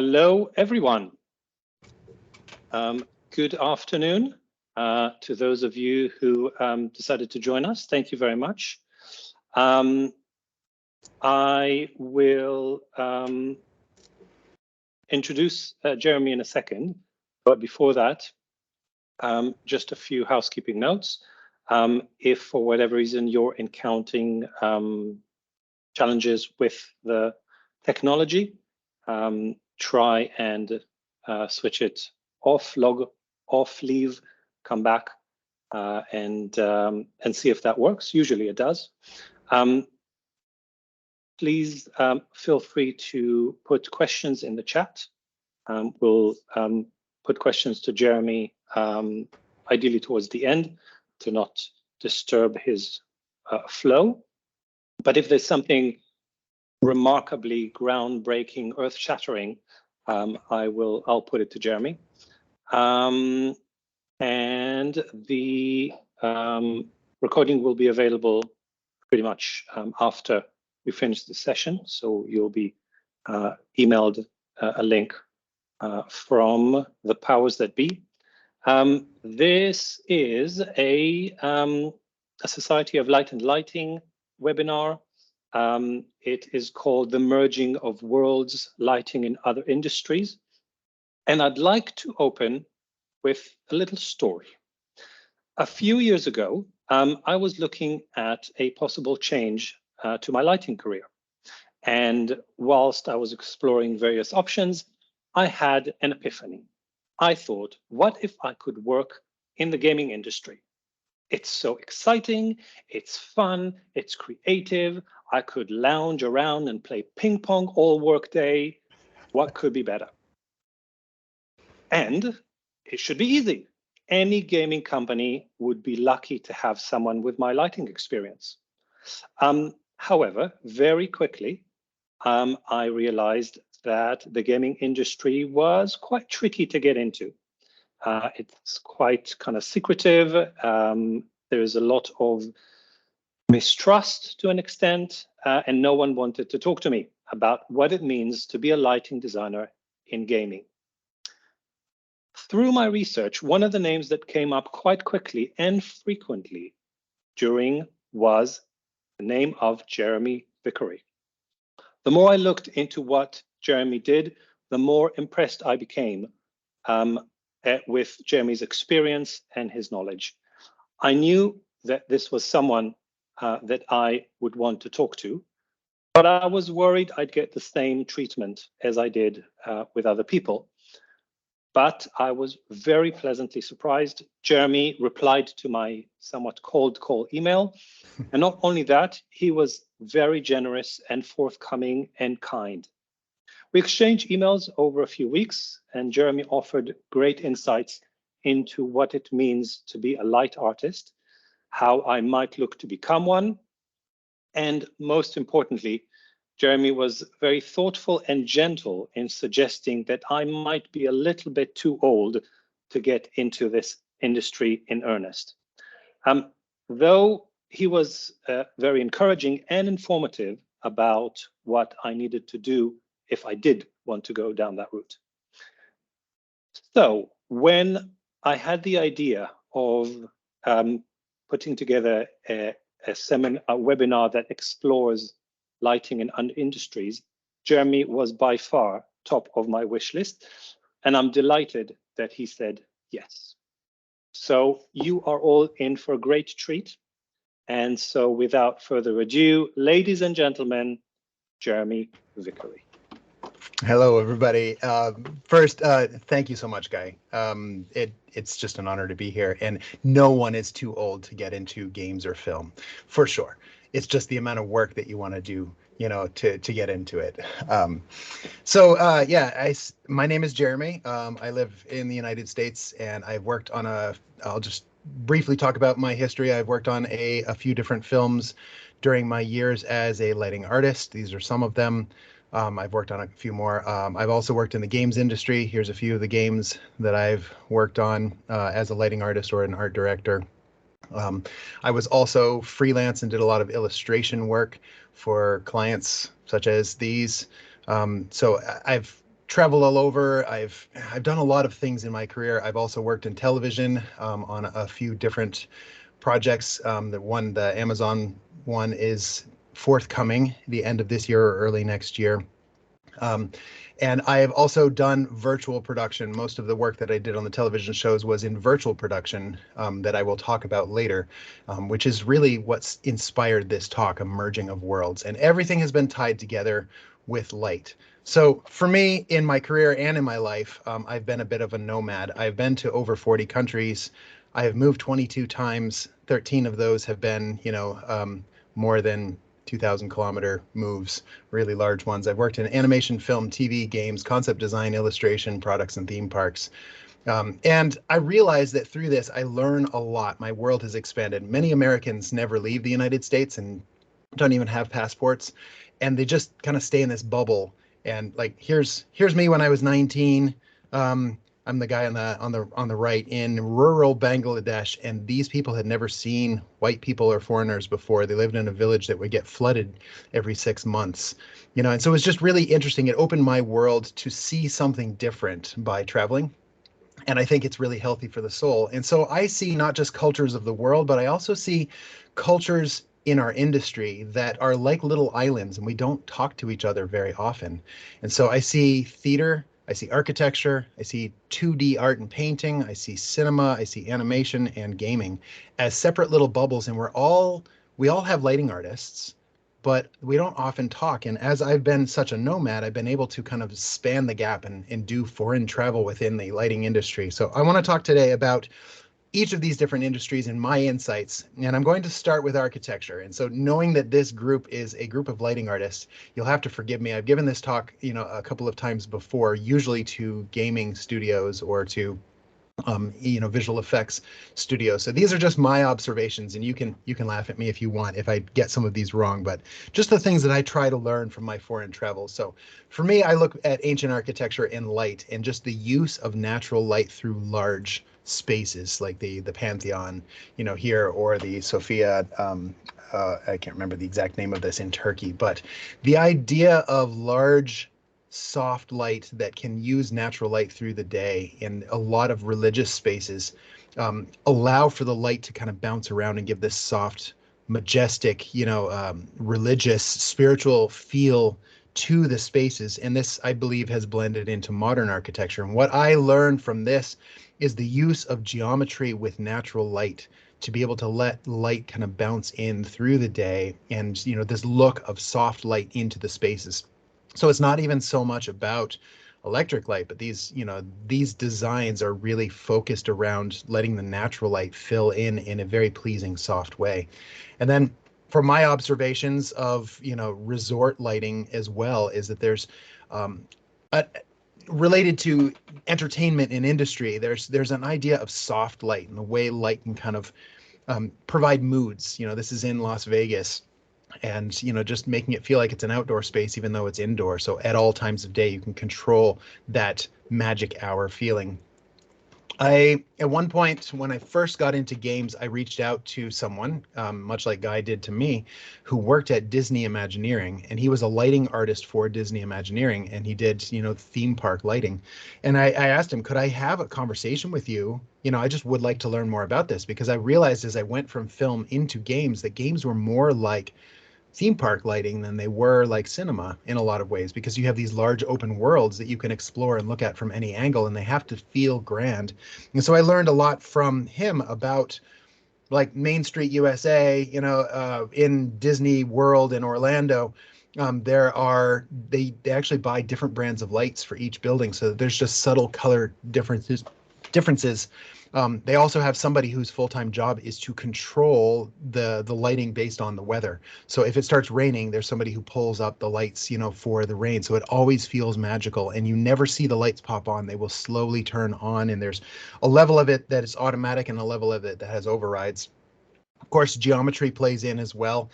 Hello, everyone. Good afternoon to those of you who decided to join us. Thank you very much. I will introduce Jeremy in a second, but before that, just a few housekeeping notes. If for whatever reason you're encountering challenges with the technology, try and switch it off, log off, leave, come back, and see if that works. Usually it does. Please feel free to put questions in the chat. We'll put questions to Jeremy, ideally towards the end, to not disturb his flow. But if there's something remarkably groundbreaking, earth-shattering, I'll put it to Jeremy. And the recording will be available pretty much after we finish the session. So you'll be emailed a link from the powers that be. This is a Society of Light and Lighting webinar. It is called The Merging of Worlds, Lighting in Other Industries. And I'd like to open with a little story. A few years ago, I was looking at a possible change to my lighting career. And whilst I was exploring various options, I had an epiphany. I thought, what if I could work in the gaming industry? It's so exciting, it's fun, it's creative. I could lounge around and play ping pong all workday. What could be better? And it should be easy. Any gaming company would be lucky to have someone with my lighting experience. However, very quickly, I realized that the gaming industry was quite tricky to get into. It's quite kind of secretive. There is a lot of mistrust to an extent, and no one wanted to talk to me about what it means to be a lighting designer in gaming. Through my research, one of the names that came up quite quickly and frequently was the name of Jeremy Vickery. The more I looked into what Jeremy did, the more impressed I became with Jeremy's experience and his knowledge. I knew that this was someone that I would want to talk to, but I was worried I'd get the same treatment as I did with other people. But I was very pleasantly surprised. Jeremy replied to my somewhat cold call email. And not only that, he was very generous and forthcoming and kind. We exchanged emails over a few weeks, and Jeremy offered great insights into what it means to be a light artist, how I might look to become one, and most importantly, Jeremy was very thoughtful and gentle in suggesting that I might be a little bit too old to get into this industry in earnest. Though he was very encouraging and informative about what I needed to do if I did want to go down that route. So when I had the idea of putting together a webinar that explores lighting in other industries, Jeremy was by far top of my wish list, and I'm delighted that he said yes. So you are all in for a great treat. And so without further ado, ladies and gentlemen, Jeremy Vickery. Hello, everybody. First, thank you so much, Guy. It's just an honor to be here, and no one is too old to get into games or film, for sure. It's just the amount of work that you want to do, to get into it. My name is Jeremy. I live in the United States, and I've worked on I'll just briefly talk about my history. I've worked on a few different films during my years as a lighting artist. These are some of them. I've worked on a few more. I've also worked in the games industry. Here's a few of the games that I've worked on as a lighting artist or an art director. I was also freelance and did a lot of illustration work for clients such as these. So I've traveled all over. I've done a lot of things in my career. I've also worked in television on a few different projects. The Amazon one is forthcoming the end of this year or early next year. Um, and I have also done virtual production. Most of the work that I did on the television shows was in virtual production that I will talk about later, which is really what's inspired this talk, a merging of worlds. And everything has been tied together with light. So for me, in my career and in my life, I've been a bit of a nomad. I've been to over 40 countries. I have moved 22 times. 13 of those have been, more than 2,000-kilometer moves, really large ones. I've worked in animation, film, TV, games, concept design, illustration, products, and theme parks. And I realized that through this, I learn a lot. My world has expanded. Many Americans never leave the United States and don't even have passports, and they just kind of stay in this bubble. And like, here's me when I was 19. I'm the guy on the right in rural Bangladesh, and these people had never seen white people or foreigners before. They lived in a village that would get flooded every 6 months, and so it was just really interesting. It opened my world to see something different by traveling. And I think it's really healthy for the soul. And so I see not just cultures of the world, but I also see cultures in our industry that are like little islands, and we don't talk to each other very often. And so I see theater, I see architecture, I see 2D art and painting, I see cinema, I see animation and gaming as separate little bubbles. And we all have lighting artists, but we don't often talk. And as I've been such a nomad, I've been able to kind of span the gap and do foreign travel within the lighting industry. So I want to talk today about each of these different industries and my insights. And I'm going to start with architecture. And so knowing that this group is a group of lighting artists, you'll have to forgive me. I've given this talk, a couple of times before, usually to gaming studios or to visual effects studio. So these are just my observations, and you can laugh at me if you want if I get some of these wrong, but just the things that I try to learn from my foreign travels. So for me, I look at ancient architecture and light and just the use of natural light through large spaces like the Pantheon, here, or the Sophia. I can't remember the exact name of this in Turkey, but the idea of large soft light that can use natural light through the day in a lot of religious spaces allow for the light to kind of bounce around and give this soft, majestic, religious, spiritual feel to the spaces. And this, I believe, has blended into modern architecture. And what I learned from this is the use of geometry with natural light to be able to let light kind of bounce in through the day and, this look of soft light into the spaces. So it's not even so much about electric light, but these designs are really focused around letting the natural light fill in a very pleasing, soft way. And then from my observations of, resort lighting as well, is that there's related to entertainment and industry, there's an idea of soft light and the way light can kind of provide moods. This is in Las Vegas, and just making it feel like it's an outdoor space even though it's indoor. So at all times of day you can control that magic hour feeling. At one point when I first got into games, I reached out to someone, much like Guy did to me, who worked at Disney Imagineering, and he was a lighting artist for Disney Imagineering, and he did theme park lighting. And I asked him, could I have a conversation with you? I just would like to learn more about this, because I realized as I went from film into games that games were more like theme park lighting than they were like cinema in a lot of ways, because you have these large open worlds that you can explore and look at from any angle, and they have to feel grand. And so I learned a lot from him about like Main Street USA, in Disney World in Orlando. They actually buy different brands of lights for each building, so there's just subtle color differences. They also have somebody whose full-time job is to control the lighting based on the weather. So if it starts raining, there's somebody who pulls up the lights, for the rain. So it always feels magical, and you never see the lights pop on. They will slowly turn on, and there's a level of it that is automatic and a level of it that has overrides. Of course, geometry plays in as well.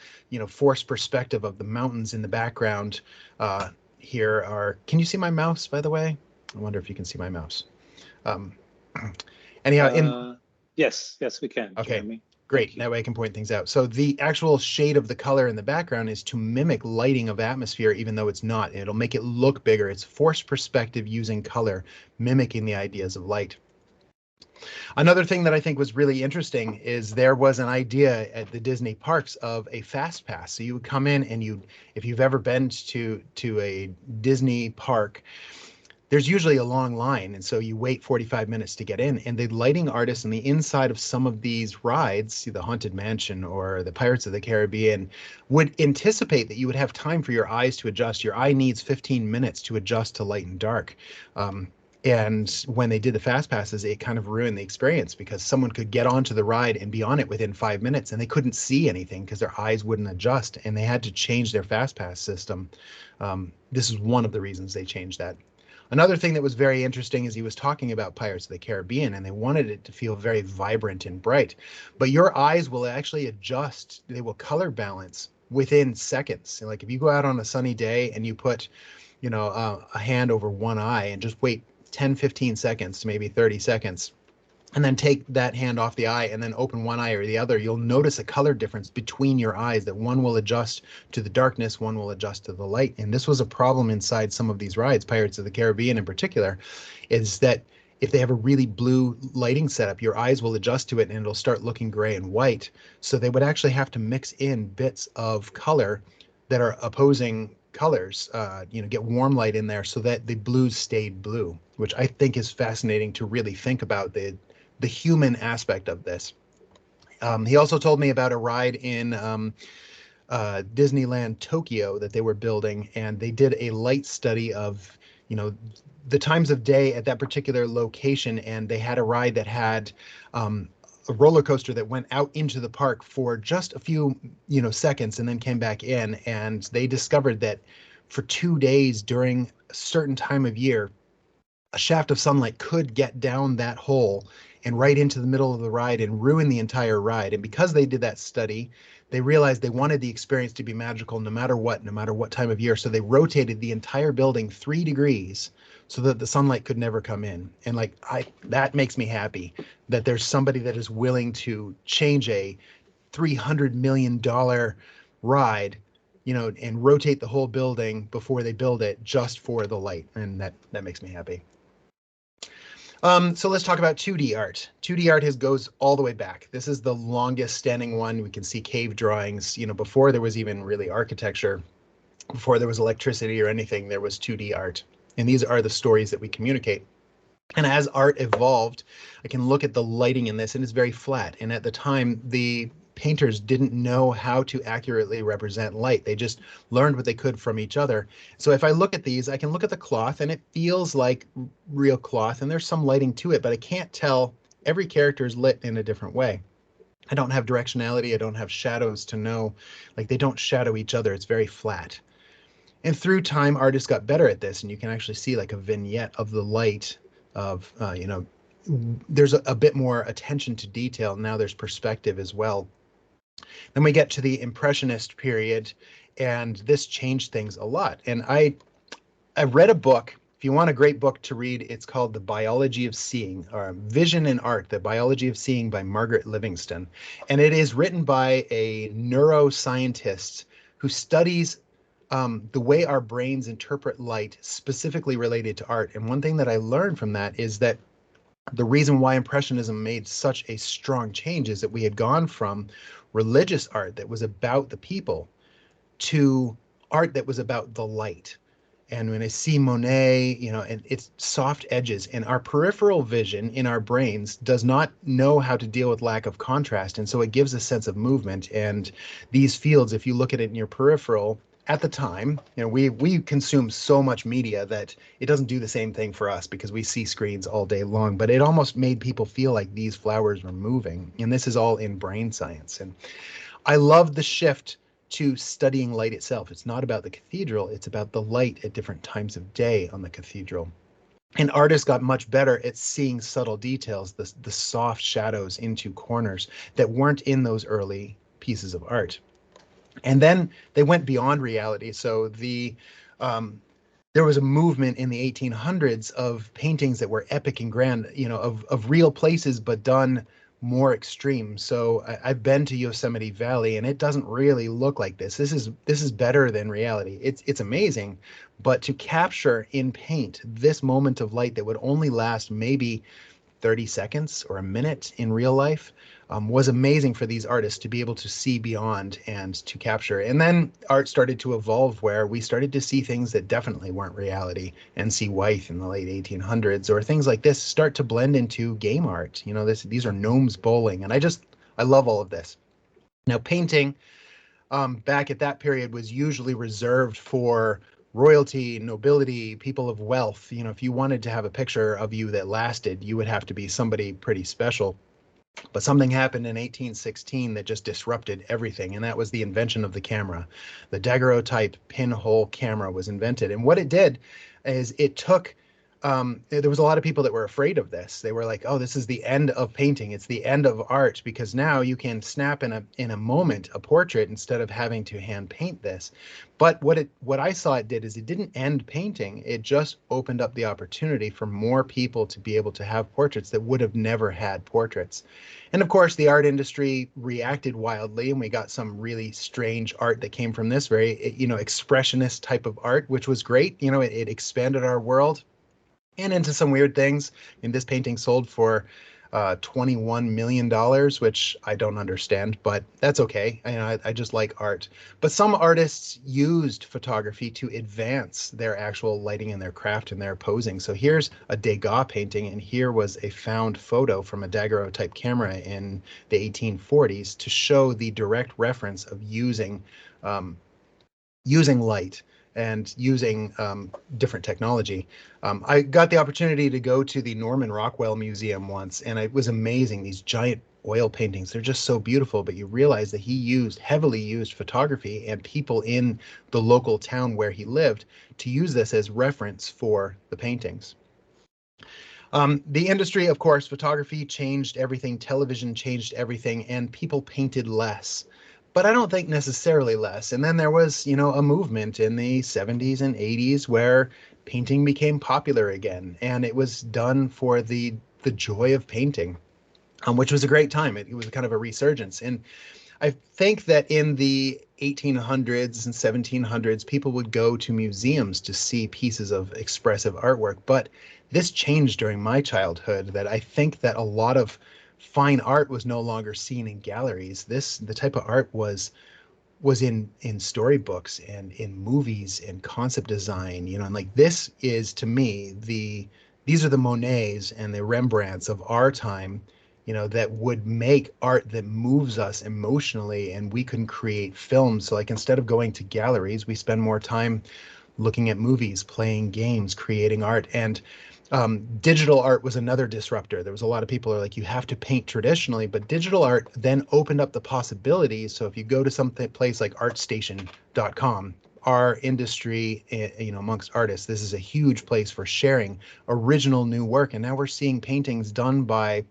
Forced perspective of the mountains in the background. Can you see my mouse, by the way? I wonder if you can see my mouse. Anyhow, yes, we can, okay. Jeremy. Great. That way I can point things out. So the actual shade of the color in the background is to mimic lighting of atmosphere, even though it's not. It'll make it look bigger. It's forced perspective using color, mimicking the ideas of light. Another thing that I think was really interesting is there was an idea at the Disney parks of a fast pass. So you would come in and if you've ever been to a Disney park, there's usually a long line, and so you wait 45 minutes to get in. And the lighting artists on the inside of some of these rides, the Haunted Mansion or the Pirates of the Caribbean, would anticipate that you would have time for your eyes to adjust. Your eye needs 15 minutes to adjust to light and dark. And when they did the fast passes, it kind of ruined the experience because someone could get onto the ride and be on it within 5 minutes and they couldn't see anything because their eyes wouldn't adjust, and they had to change their fast pass system. This is one of the reasons they changed that. Another thing that was very interesting is he was talking about Pirates of the Caribbean, and they wanted it to feel very vibrant and bright. But your eyes will actually adjust. They will color balance within seconds. Like if you go out on a sunny day and you put, a hand over one eye and just wait 10, 15 seconds to maybe 30 seconds, and then take that hand off the eye and then open one eye or the other, you'll notice a color difference between your eyes, that one will adjust to the darkness, one will adjust to the light. And this was a problem inside some of these rides, Pirates of the Caribbean in particular, is that if they have a really blue lighting setup, your eyes will adjust to it and it'll start looking gray and white. So they would actually have to mix in bits of color that are opposing colors, get warm light in there so that the blues stayed blue, which I think is fascinating to really think about the human aspect of this. He also told me about a ride in Disneyland Tokyo that they were building, and they did a light study of, the times of day at that particular location, and they had a ride that had a roller coaster that went out into the park for just a few, seconds and then came back in, and they discovered that for 2 days during a certain time of year, a shaft of sunlight could get down that hole and right into the middle of the ride and ruin the entire ride. And because they did that study, they realized they wanted the experience to be magical no matter what time of year. So they rotated the entire building 3 degrees so that the sunlight could never come in. And that makes me happy that there's somebody that is willing to change a $300 million ride, and rotate the whole building before they build it just for the light. And that makes me happy. So let's talk about 2D art. 2D art goes all the way back. This is the longest standing one. We can see cave drawings, before there was even really architecture, before there was electricity or anything, there was 2D art. And these are the stories that we communicate. And as art evolved, I can look at the lighting in this, and it's very flat. And at the time, the painters didn't know how to accurately represent light. They just learned what they could from each other. So if I look at these, I can look at the cloth and it feels like real cloth, and there's some lighting to it, but I can't tell. Every character is lit in a different way. I don't have directionality. I don't have shadows to know, they don't shadow each other. It's very flat. And through time, artists got better at this, and you can actually see like a vignette of the light of, there's a bit more attention to detail. Now there's perspective as well. Then we get to the Impressionist period, and this changed things a lot. And I read a book. If you want a great book to read, it's called The Biology of Seeing, or Vision and Art, The Biology of Seeing by Margaret Livingston. And it is written by a neuroscientist who studies the way our brains interpret light, specifically related to art. And one thing that I learned from that is that the reason why Impressionism made such a strong change is that we had gone from religious art that was about the people to art that was about the light. And when I see Monet, and it's soft edges, and our peripheral vision in our brains does not know how to deal with lack of contrast. And so it gives a sense of movement. And these fields, if you look at it in your peripheral, at the time, we consume so much media that it doesn't do the same thing for us because we see screens all day long, but it almost made people feel like these flowers were moving. And this is all in brain science. And I love the shift to studying light itself. It's not about the cathedral, it's about the light at different times of day on the cathedral. And artists got much better at seeing subtle details, the soft shadows into corners that weren't in those early pieces of art. And then they went beyond reality. So there was a movement in the 1800s of paintings that were epic and grand, of real places, but done more extreme. So I've been to Yosemite Valley, and it doesn't really look like this. This is better than reality. It's amazing, but to capture in paint this moment of light that would only last maybe 30 seconds or a minute in real life was amazing for these artists to be able to see beyond and to capture. And then art started to evolve where we started to see things that definitely weren't reality. N.C. Wyeth in the late 1800s or things like this start to blend into game art. You know, these are gnomes bowling. And I love all of this. Now, painting back at that period was usually reserved for royalty, nobility, people of wealth. You know, if you wanted to have a picture of you that lasted, you would have to be somebody pretty special. But something happened in 1816 that just disrupted everything, and that was the invention of the camera. The daguerreotype pinhole camera was invented, and what it did is it took there was a lot of people that were afraid of this. They were like, "Oh, this is the end of painting. It's the end of art because now you can snap in a moment a portrait instead of having to hand paint this." But what I saw it did is it didn't end painting. It just opened up the opportunity for more people to be able to have portraits that would have never had portraits. And of course, the art industry reacted wildly, and we got some really strange art that came from this very, expressionist type of art, which was great. You know, it expanded our world and into some weird things. And this painting sold for $21 million, which I don't understand, but that's okay. I just like art. But some artists used photography to advance their actual lighting and their craft and their posing. So here's a Degas painting, and here was a found photo from a daguerreotype camera in the 1840s to show the direct reference of um, using light and using different technology. I got the opportunity to go to the Norman Rockwell Museum once, and it was amazing. These giant oil paintings, they're just so beautiful, but you realize that he heavily used photography and people in the local town where he lived to use this as reference for the paintings. The industry, of course, photography changed everything, television changed everything, and people painted less. But I don't think necessarily less. And then there was, a movement in the 70s and 80s where painting became popular again, and it was done for the joy of painting, which was a great time. It was kind of a resurgence. And I think that in the 1800s and 1700s, people would go to museums to see pieces of expressive artwork. But this changed during my childhood, that I think that a lot of fine art was no longer seen in galleries. The type of art was in storybooks and in movies and concept design, and like this is to me these are the Monets and the Rembrandts of our time, that would make art that moves us emotionally, and we can create films. So like instead of going to galleries, we spend more time looking at movies, playing games, creating art. And digital art was another disruptor. There was a lot of people who are like, you have to paint traditionally, but digital art then opened up the possibilities. So if you go to some place like artstation.com, our industry, amongst artists, this is a huge place for sharing original new work. And now we're seeing paintings done by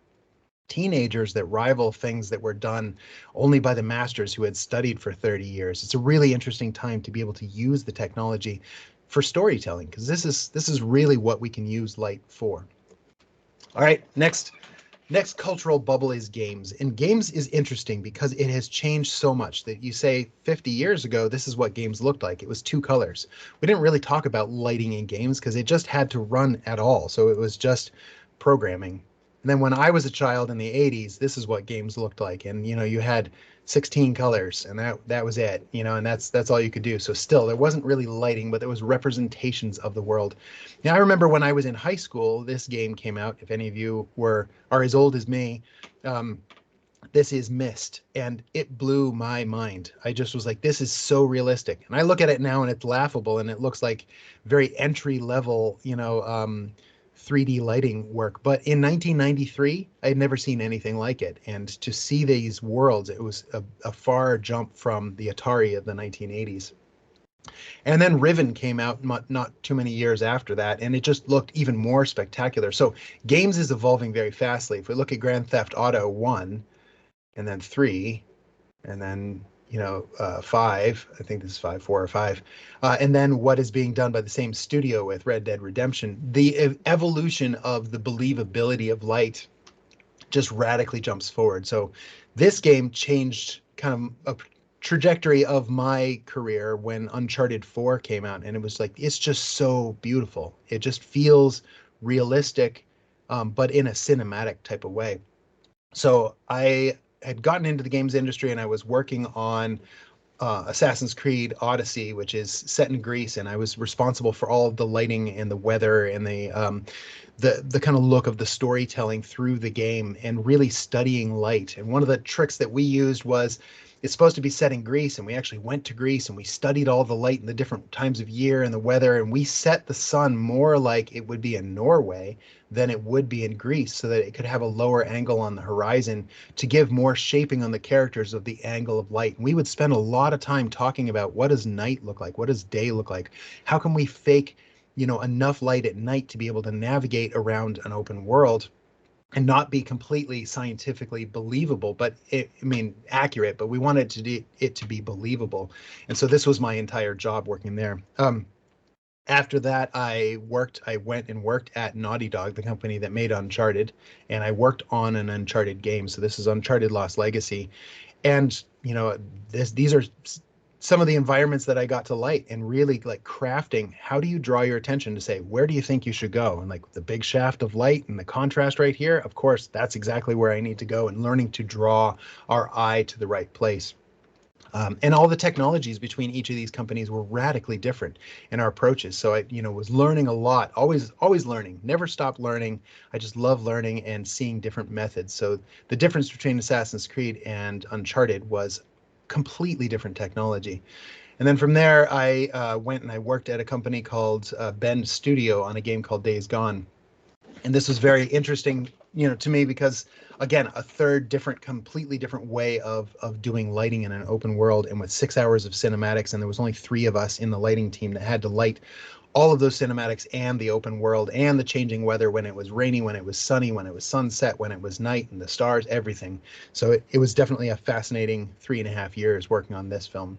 teenagers that rival things that were done only by the masters who had studied for 30 years. It's a really interesting time to be able to use the technology for storytelling, because this is really what we can use light for. All right, next cultural bubble is games. And games is interesting because it has changed so much that you say 50 years ago, this is what games looked like. It was two colors. We didn't really talk about lighting in games because it just had to run at all. So it was just programming. And then when I was a child in the 80s, this is what games looked like. And you had 16 colors, and that was it, and that's all you could do. So still, there wasn't really lighting, but there was representations of the world. Now, I remember when I was in high school, this game came out. If any of you are as old as me, this is Myst, and it blew my mind. I just was like, this is so realistic. And I look at it now and it's laughable, and it looks like very entry level, 3D lighting work. But in 1993, I had never seen anything like it. And to see these worlds, it was a far jump from the Atari of the 1980s. And then Riven came out not too many years after that, and it just looked even more spectacular. So games is evolving very fastly. If we look at Grand Theft Auto 1, and then 3, and then 5, I think this is 5, 4 or 5, and then what is being done by the same studio with Red Dead Redemption, the evolution of the believability of light just radically jumps forward. So this game changed kind of a trajectory of my career when Uncharted 4 came out, and it was like, it's just so beautiful. It just feels realistic, but in a cinematic type of way. So I had gotten into the games industry, and I was working on Assassin's Creed Odyssey, which is set in Greece, and I was responsible for all of the lighting and the weather and the kind of look of the storytelling through the game, and really studying light. And one of the tricks that we used was, it's supposed to be set in Greece, and we actually went to Greece and we studied all the light and the different times of year and the weather, and we set the sun more like it would be in Norway than it would be in Greece, so that it could have a lower angle on the horizon to give more shaping on the characters of the angle of light. And we would spend a lot of time talking about, what does night look like? What does day look like? How can we fake, enough light at night to be able to navigate around an open world and not be completely scientifically believable, but accurate, but we wanted it to be believable. And so this was my entire job working there. After that, I went and worked at Naughty Dog, the company that made Uncharted, and I worked on an Uncharted game. So this is Uncharted Lost Legacy. And, these are some of the environments that I got to light, and really like crafting, how do you draw your attention to say, where do you think you should go? And like the big shaft of light and the contrast right here, of course, that's exactly where I need to go, and learning to draw our eye to the right place. And all the technologies between each of these companies were radically different in our approaches. So I, was learning a lot, always learning, never stopped learning. I just love learning and seeing different methods. So the difference between Assassin's Creed and Uncharted was completely different technology. And then from there, I went and I worked at a company called Bend Studio on a game called Days Gone. And this was very interesting, to me, because again, a completely different way of doing lighting in an open world, and with 6 hours of cinematics, and there was only 3 of us in the lighting team that had to light all of those cinematics and the open world and the changing weather, when it was rainy, when it was sunny, when it was sunset, when it was night, and the stars, everything. So it was definitely a fascinating 3.5 years working on this film.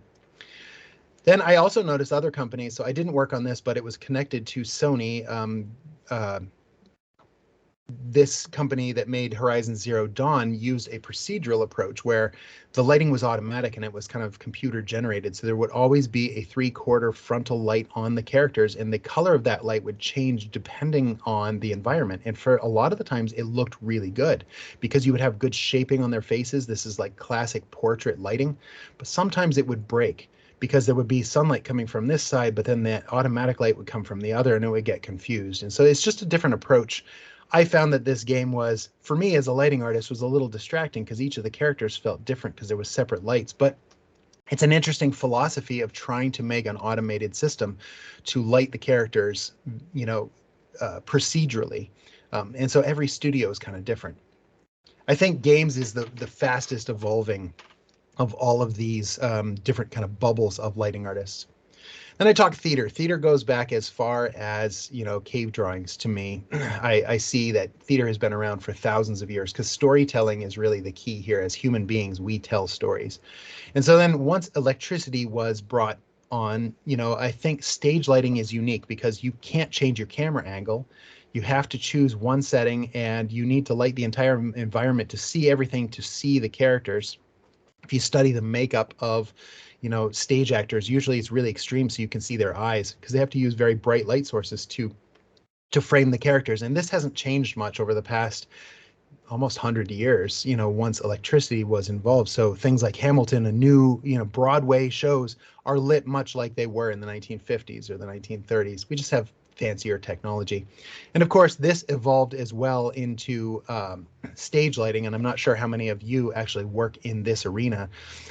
Then I also noticed other companies. So I didn't work on this, but it was connected to Sony. This company that made Horizon Zero Dawn used a procedural approach where the lighting was automatic and it was kind of computer generated. So there would always be a 3/4 frontal light on the characters, and the color of that light would change depending on the environment. And for a lot of the times, it looked really good because you would have good shaping on their faces. This is like classic portrait lighting, but sometimes it would break because there would be sunlight coming from this side, but then the automatic light would come from the other, and it would get confused. And so it's just a different approach. I found that this game was, for me as a lighting artist, was a little distracting because each of the characters felt different because there was separate lights. But it's an interesting philosophy of trying to make an automated system to light the characters, procedurally. And so every studio is kind of different. I think games is the fastest evolving of all of these different kind of bubbles of lighting artists. Then I talk theater. Theater goes back as far as, cave drawings to me. I see that theater has been around for thousands of years because storytelling is really the key here. As human beings, we tell stories. And so then once electricity was brought on, I think stage lighting is unique because you can't change your camera angle. You have to choose one setting, and you need to light the entire environment to see everything, to see the characters. If you study the makeup of, stage actors, usually it's really extreme, so you can see their eyes because they have to use very bright light sources to frame the characters. And this hasn't changed much over the past almost 100 years, once electricity was involved. So things like Hamilton and new, Broadway shows are lit much like they were in the 1950s or the 1930s. We just have fancier technology. And of course, this evolved as well into stage lighting. And I'm not sure how many of you actually work in this arena,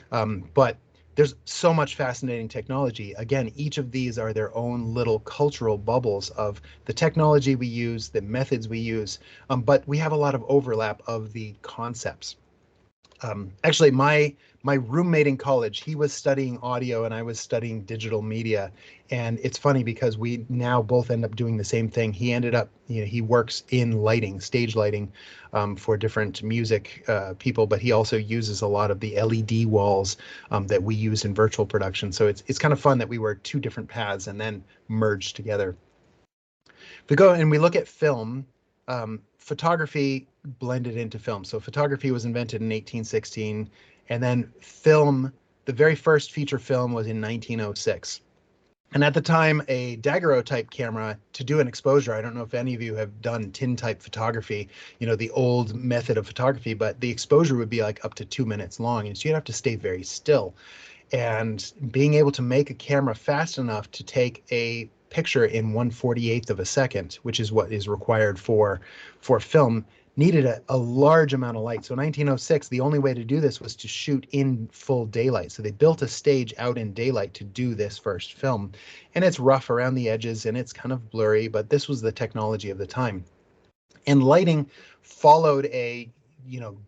but there's so much fascinating technology. Again, each of these are their own little cultural bubbles of the technology we use, the methods we use, but we have a lot of overlap of the concepts. Actually, my roommate in college, he was studying audio and I was studying digital media. And it's funny because we now both end up doing the same thing. He ended up, he works in lighting, stage lighting, for different music people, but he also uses a lot of the LED walls that we use in virtual production. So it's kind of fun that we were 2 different paths and then merged together. If we go and we look at film, photography blended into film. So photography was invented in 1816, and then film, the very first feature film was in 1906. And at the time, a Daguerreau type camera to do an exposure, I don't know if any of you have done tin type photography, the old method of photography, but the exposure would be like up to 2 minutes long. And so you'd have to stay very still. And being able to make a camera fast enough to take a picture in 1/48th of a second, which is what is required for film, needed a large amount of light. So 1906, the only way to do this was to shoot in full daylight. So they built a stage out in daylight to do this first film. And it's rough around the edges and it's kind of blurry, but this was the technology of the time. And lighting followed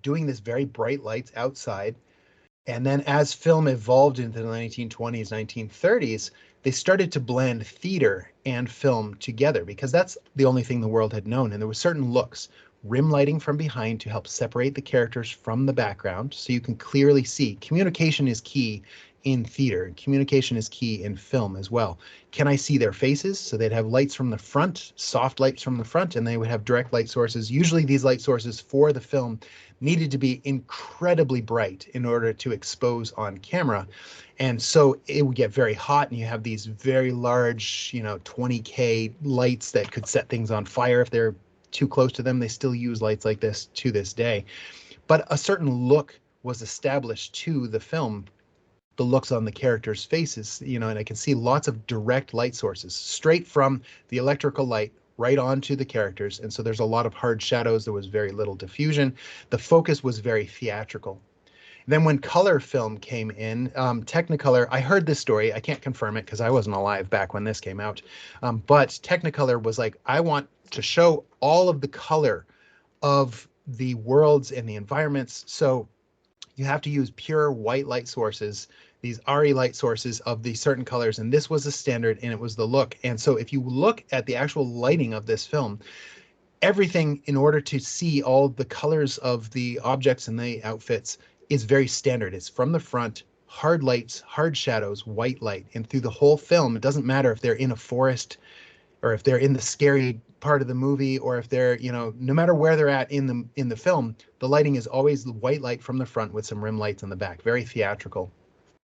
doing this very bright lights outside. And then as film evolved into the 1920s, 1930s, they started to blend theater and film together because that's the only thing the world had known. And there were certain looks, rim lighting from behind to help separate the characters from the background so you can clearly see. Communication is key in theater. Communication is key in film as well. Can I see their faces? So they'd have lights from the front, soft lights from the front, and they would have direct light sources. Usually these light sources for the film needed to be incredibly bright in order to expose on camera. And so it would get very hot and you have these very large, 20K lights that could set things on fire if they're too close to them. They still use lights like this to this day. But a certain look was established to the film, the looks on the characters' faces, and I can see lots of direct light sources straight from the electrical light right onto the characters. And so there's a lot of hard shadows. There was very little diffusion. The focus was very theatrical. Then when color film came in, Technicolor, I heard this story. I can't confirm it because I wasn't alive back when this came out. But Technicolor was like, I want to show all of the color of the worlds and the environments. So you have to use pure white light sources, these RE light sources of these certain colors. And this was a standard and it was the look. And so if you look at the actual lighting of this film, everything in order to see all the colors of the objects and the outfits is very standard. It's from the front, hard lights, hard shadows, white light. And through the whole film, it doesn't matter if they're in a forest or if they're in the scary part of the movie, or if they're, no matter where they're at in the film, the lighting is always the white light from the front with some rim lights on the back, very theatrical.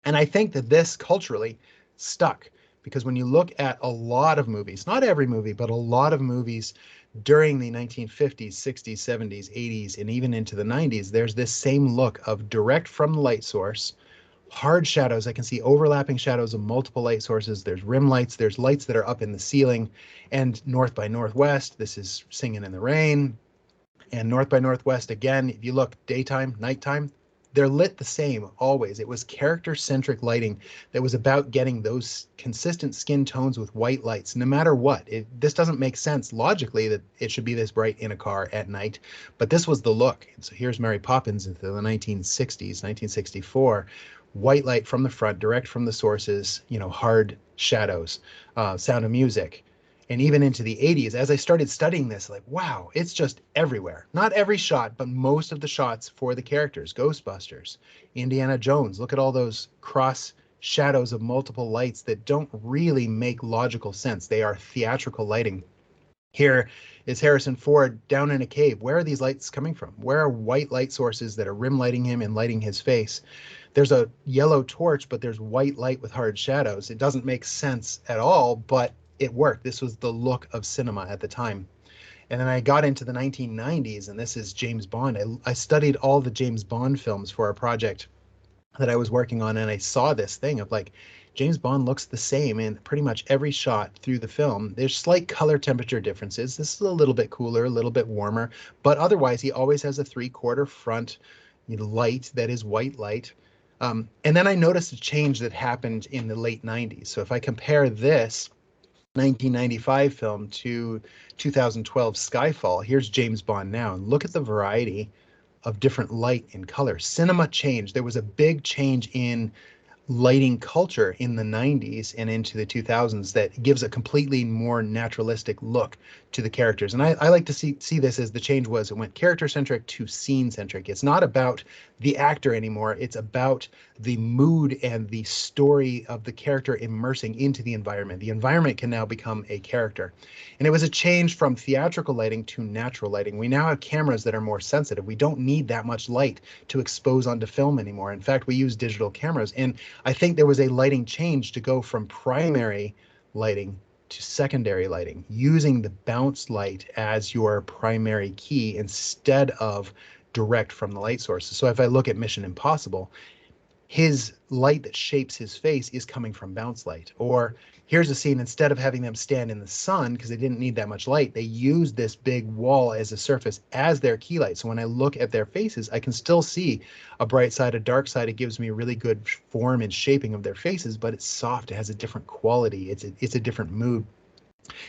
And I think that this culturally stuck because when you look at a lot of movies, not every movie, but a lot of movies during the 1950s, 60s, 70s, 80s, and even into the 90s, there's this same look of direct from the light source, hard shadows. I can see overlapping shadows of multiple light sources. There's rim lights. There's lights that are up in the ceiling. And North by Northwest, this is Singing in the Rain. And North by Northwest, again, if you look daytime, nighttime, they're lit the same always. It was character-centric lighting that was about getting those consistent skin tones with white lights, no matter what. This doesn't make sense logically that it should be this bright in a car at night, but this was the look. And so here's Mary Poppins into the 1960s, 1964. White light from the front, direct from the sources, hard shadows, Sound of Music. And even into the 80s, as I started studying this, like, wow, it's just everywhere. Not every shot, but most of the shots for the characters. Ghostbusters, Indiana Jones. Look at all those cross shadows of multiple lights that don't really make logical sense. They are theatrical lighting. Here is Harrison Ford down in a cave. Where are these lights coming from? Where are white light sources that are rim lighting him and lighting his face? There's a yellow torch, but there's white light with hard shadows. It doesn't make sense at all, but it worked. This was the look of cinema at the time. And then I got into the 1990s, and this is James Bond. I studied all the James Bond films for a project that I was working on, and I saw this thing of like, James Bond looks the same in pretty much every shot through the film. There's slight color temperature differences. This is a little bit cooler, a little bit warmer, but otherwise he always has a 3/4 front light that is white light. And then I noticed a change that happened in the late 90s. So if I compare this 1995 film to 2012 Skyfall, here's James Bond now. And look at the variety of different light and color. Cinema changed. There was a big change in lighting culture in the 90s and into the 2000s that gives a completely more naturalistic look to the characters. And I like to see this as the change was it went character-centric to scene-centric. It's not about the actor anymore. It's about the mood and the story of the character immersing into the environment. The environment can now become a character. And it was a change from theatrical lighting to natural lighting. We now have cameras that are more sensitive. We don't need that much light to expose onto film anymore. In fact, we use digital cameras. And I think there was a lighting change to go from primary lighting to secondary lighting, using the bounce light as your primary key instead of direct from the light sources. So if I look at Mission Impossible, his light that shapes his face is coming from bounce light. Or here's a scene, instead of having them stand in the sun because they didn't need that much light, they used this big wall as a surface as their key light. So when I look at their faces, I can still see a bright side, a dark side. It gives me a really good form and shaping of their faces, but it's soft. It has a different quality. It's a different mood.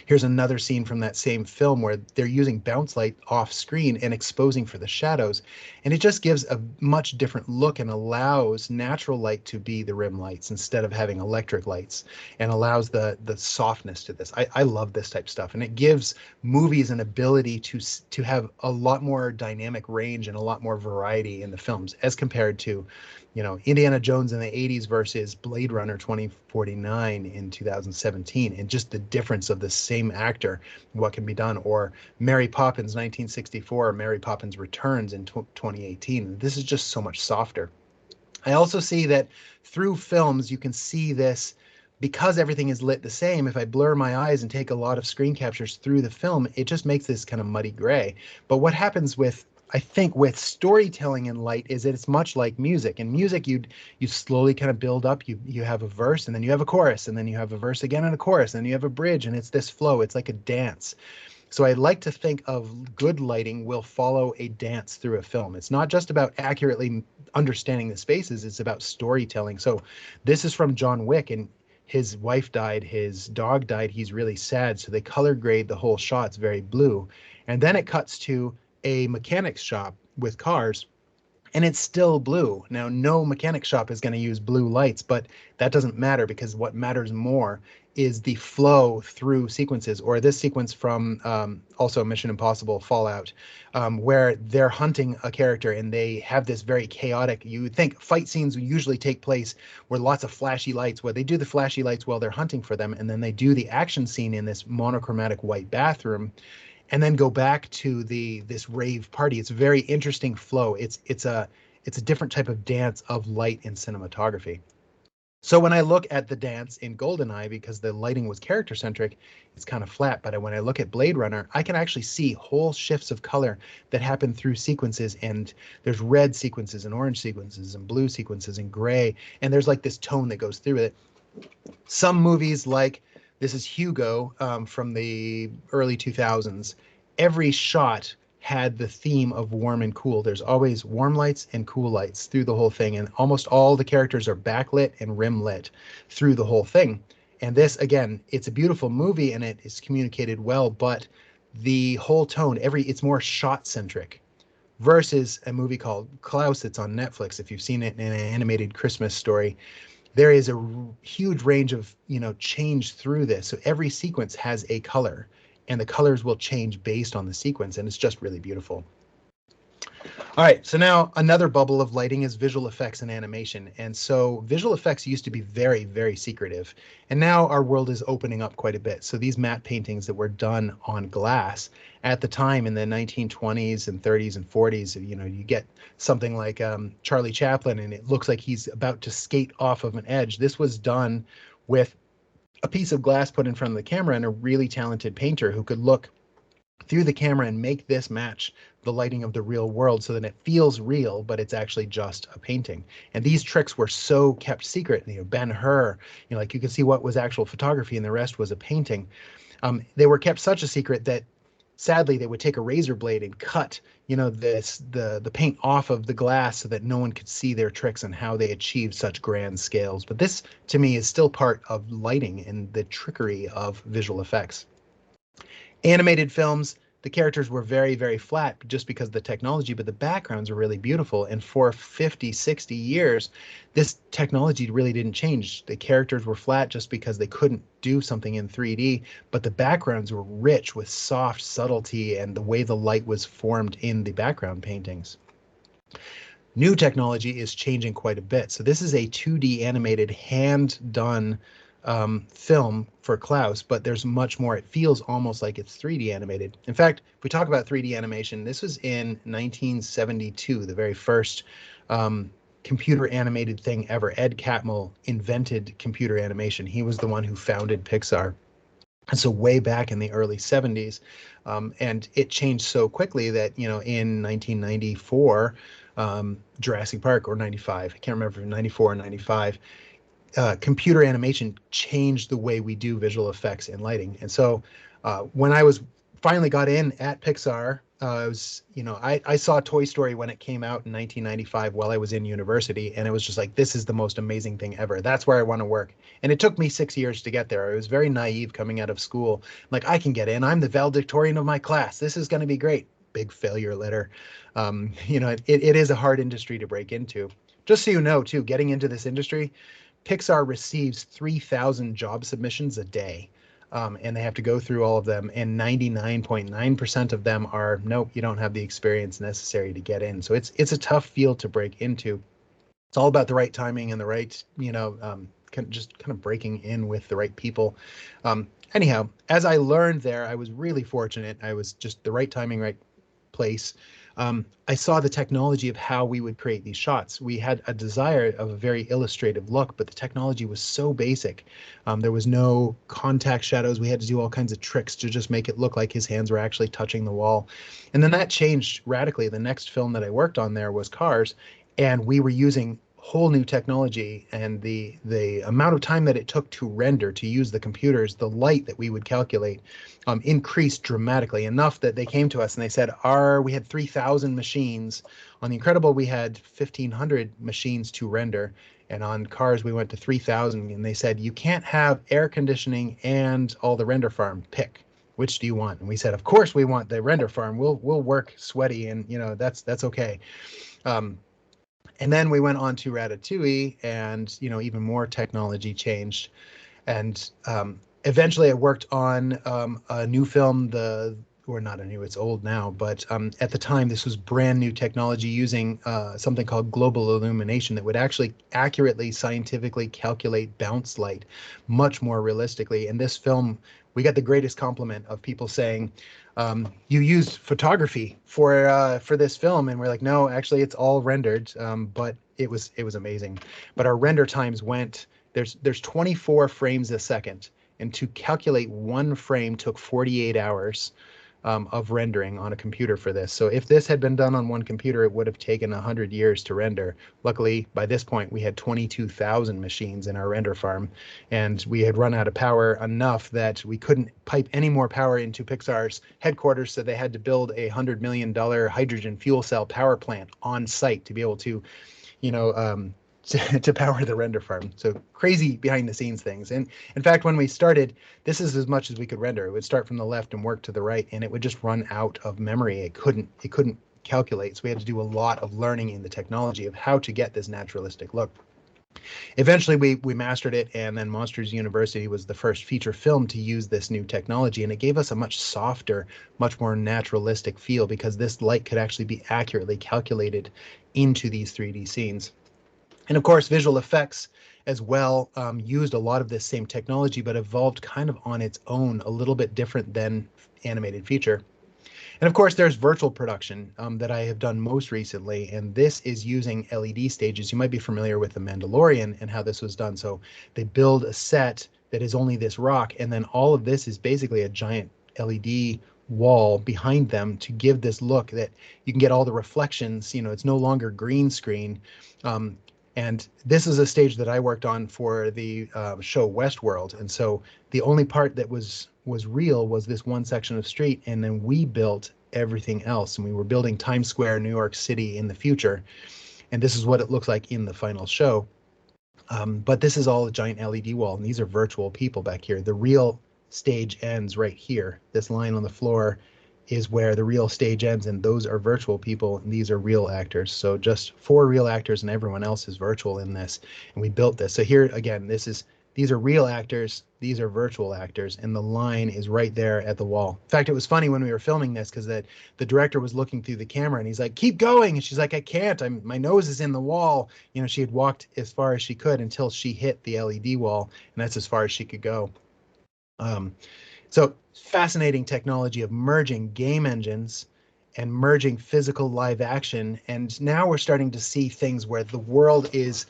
Here's another scene from that same film where they're using bounce light off screen and exposing for the shadows. And it just gives a much different look and allows natural light to be the rim lights instead of having electric lights, and allows the softness to this. I love this type of stuff. And it gives movies an ability to have a lot more dynamic range and a lot more variety in the films as compared to, you know, Indiana Jones in the 80s versus Blade Runner 2049 in 2017, and just the difference of the same actor, what can be done. Or Mary Poppins 1964, Mary Poppins Returns in 2018. This is just so much softer. I also see that through films, you can see this because everything is lit the same. If I blur my eyes and take a lot of screen captures through the film, it just makes this kind of muddy gray. But what happens with, I think, with storytelling in light is that it's much like music. In music, you slowly kind of build up. You have a verse, and then you have a chorus, and then you have a verse again and a chorus, and then you have a bridge, and it's this flow. It's like a dance. So I like to think of good lighting will follow a dance through a film. It's not just about accurately understanding the spaces, it's about storytelling. So this is from John Wick, and his wife died, his dog died, he's really sad. So they color grade the whole shot, it's very blue. And then it cuts to a mechanic's shop with cars, and it's still blue. Now, no mechanic shop is going to use blue lights, but that doesn't matter, because what matters more is the flow through sequences. Or this sequence from also Mission Impossible Fallout, where they're hunting a character and they have this very chaotic, you would think fight scenes usually take place where lots of flashy lights, where they do the flashy lights while they're hunting for them, and then they do the action scene in this monochromatic white bathroom, and then go back to this rave party. It's a very interesting flow. It's a different type of dance of light in cinematography. So when I look at the dance in GoldenEye, because the lighting was character centric, it's kind of flat. But when I look at Blade Runner, I can actually see whole shifts of color that happen through sequences. And there's red sequences and orange sequences and blue sequences and gray. And there's like this tone that goes through it. Some movies, like this is Hugo from the early 2000s, every shot had the theme of warm and cool. There's always warm lights and cool lights through the whole thing, and almost all the characters are backlit and rim lit through the whole thing. And this, again, it's a beautiful movie and it is communicated well, but the whole tone, it's more shot centric, versus a movie called Klaus that's on Netflix. If you've seen it, in an animated Christmas story, there is a huge range of, change through this. So every sequence has a color, and the colors will change based on the sequence, and it's just really beautiful. All right, so now another bubble of lighting is visual effects and animation. And so visual effects used to be very, very secretive, and now our world is opening up quite a bit. So these matte paintings that were done on glass at the time in the 1920s and 30s and 40s, you get something like Charlie Chaplin, and it looks like he's about to skate off of an edge. This was done with a piece of glass put in front of the camera and a really talented painter who could look through the camera and make this match the lighting of the real world, so that it feels real, but it's actually just a painting. And these tricks were so kept secret. Ben-Hur, like you can see what was actual photography and the rest was a painting. They were kept such a secret that sadly they would take a razor blade and cut, the paint off of the glass so that no one could see their tricks and how they achieved such grand scales. But this, to me, is still part of lighting and the trickery of visual effects. Animated films, the characters were very, very flat just because of the technology, but the backgrounds are really beautiful. And for 50, 60 years, this technology really didn't change. The characters were flat just because they couldn't do something in 3D, but the backgrounds were rich with soft subtlety and the way the light was formed in the background paintings. New technology is changing quite a bit. So this is a 2D animated, hand-done film for Klaus, but there's much more. It feels almost like it's 3D animated. In fact, if we talk about 3D animation, this was in 1972, the very first computer animated thing ever. Ed Catmull invented computer animation. He was the one who founded Pixar. And so way back in the early 70s, and it changed so quickly that, you know, in 1994, Jurassic Park, or 95, I can't remember, 94 or 95, computer animation changed the way we do visual effects and lighting. And so when I was finally got in at Pixar, I saw Toy Story when it came out in 1995 while I was in university, and it was just like, this is the most amazing thing ever. That's where I want to work. And it took me 6 years to get there. I was very naive coming out of school. Like, I can get in. I'm the valedictorian of my class. This is going to be great. Big failure letter. It is a hard industry to break into. Just so you know, too, getting into this industry, Pixar receives 3,000 job submissions a day, and they have to go through all of them, and 99.9% of them are, nope, you don't have the experience necessary to get in. So it's a tough field to break into. It's all about the right timing and the right, just kind of breaking in with the right people. Anyhow, as I learned there, I was really fortunate. I was just the right timing, right place. I saw the technology of how we would create these shots. We had a desire of a very illustrative look, but the technology was so basic. There was no contact shadows. We had to do all kinds of tricks to just make it look like his hands were actually touching the wall. And then that changed radically. The next film that I worked on there was Cars, and we were using whole new technology, and the amount of time that it took to render, to use the computers, the light that we would calculate increased dramatically, enough that they came to us and they said, we had 3,000 machines. On The Incredible, we had 1,500 machines to render, and on Cars we went to 3,000, and they said, you can't have air conditioning and all the render farm. Pick. Which do you want? And we said, of course we want the render farm. We'll work sweaty, and that's okay. And then we went on to Ratatouille, and even more technology changed. And eventually I worked on a new film, or not a new, it's old now, but at the time this was brand new technology using something called global illumination that would actually accurately, scientifically calculate bounce light much more realistically. In this film, we got the greatest compliment of people saying, you used photography for this film, and we're like, no, actually it's all rendered, but it was amazing. But our render times went, there's 24 frames a second, and to calculate one frame took 48 hours of rendering on a computer for this. So if this had been done on one computer, it would have taken 100 years to render. Luckily, by this point, we had 22,000 machines in our render farm, and we had run out of power enough that we couldn't pipe any more power into Pixar's headquarters, so they had to build a $100 million hydrogen fuel cell power plant on site to be able to, to power the render farm. So crazy behind the scenes things. And in fact, when we started, this is as much as we could render. It would start from the left and work to the right, and it would just run out of memory. It couldn't calculate. So we had to do a lot of learning in the technology of how to get this naturalistic look. Eventually we mastered it, and then Monsters University was the first feature film to use this new technology, and it gave us a much softer, much more naturalistic feel, because this light could actually be accurately calculated into these 3D scenes. And of course, visual effects as well used a lot of this same technology, but evolved kind of on its own, a little bit different than animated feature. And of course, there's virtual production that I have done most recently, and this is using LED stages. You might be familiar with The Mandalorian and how this was done. So they build a set that is only this rock, and then all of this is basically a giant LED wall behind them to give this look that you can get all the reflections. It's no longer green screen. And this is a stage that I worked on for the show Westworld. And so the only part that was real was this one section of street, and then we built everything else. And we were building Times Square, New York City in the future. And this is what it looks like in the final show. But this is all a giant LED wall, and these are virtual people back here. The real stage ends right here. This line on the floor is where the real stage ends, and those are virtual people, and these are real actors. So just 4 real actors, and everyone else is virtual in this. And we built this. So here again, these are real actors, these are virtual actors, and the line is right there at the wall. In fact, it was funny when we were filming this because the director was looking through the camera and he's like, "Keep going," and she's like, "I can't. My nose is in the wall." You know, she had walked as far as she could until she hit the LED wall, and that's as far as she could go. So fascinating technology of merging game engines and merging physical live action. And now we're starting to see things where the world is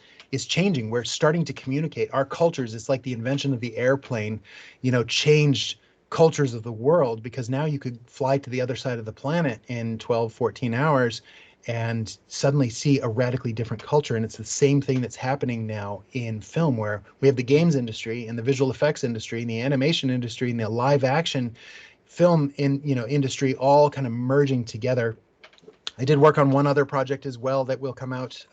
changing. We're starting to communicate. Our cultures, it's like the invention of the airplane, you know, changed cultures of the world, because now you could fly to the other side of the planet in 12, 14 hours and suddenly see a radically different culture. And it's the same thing that's happening now in film, where we have the games industry and the visual effects industry and the animation industry and the live action film industry all kind of merging together. I did work on one other project as well that will come out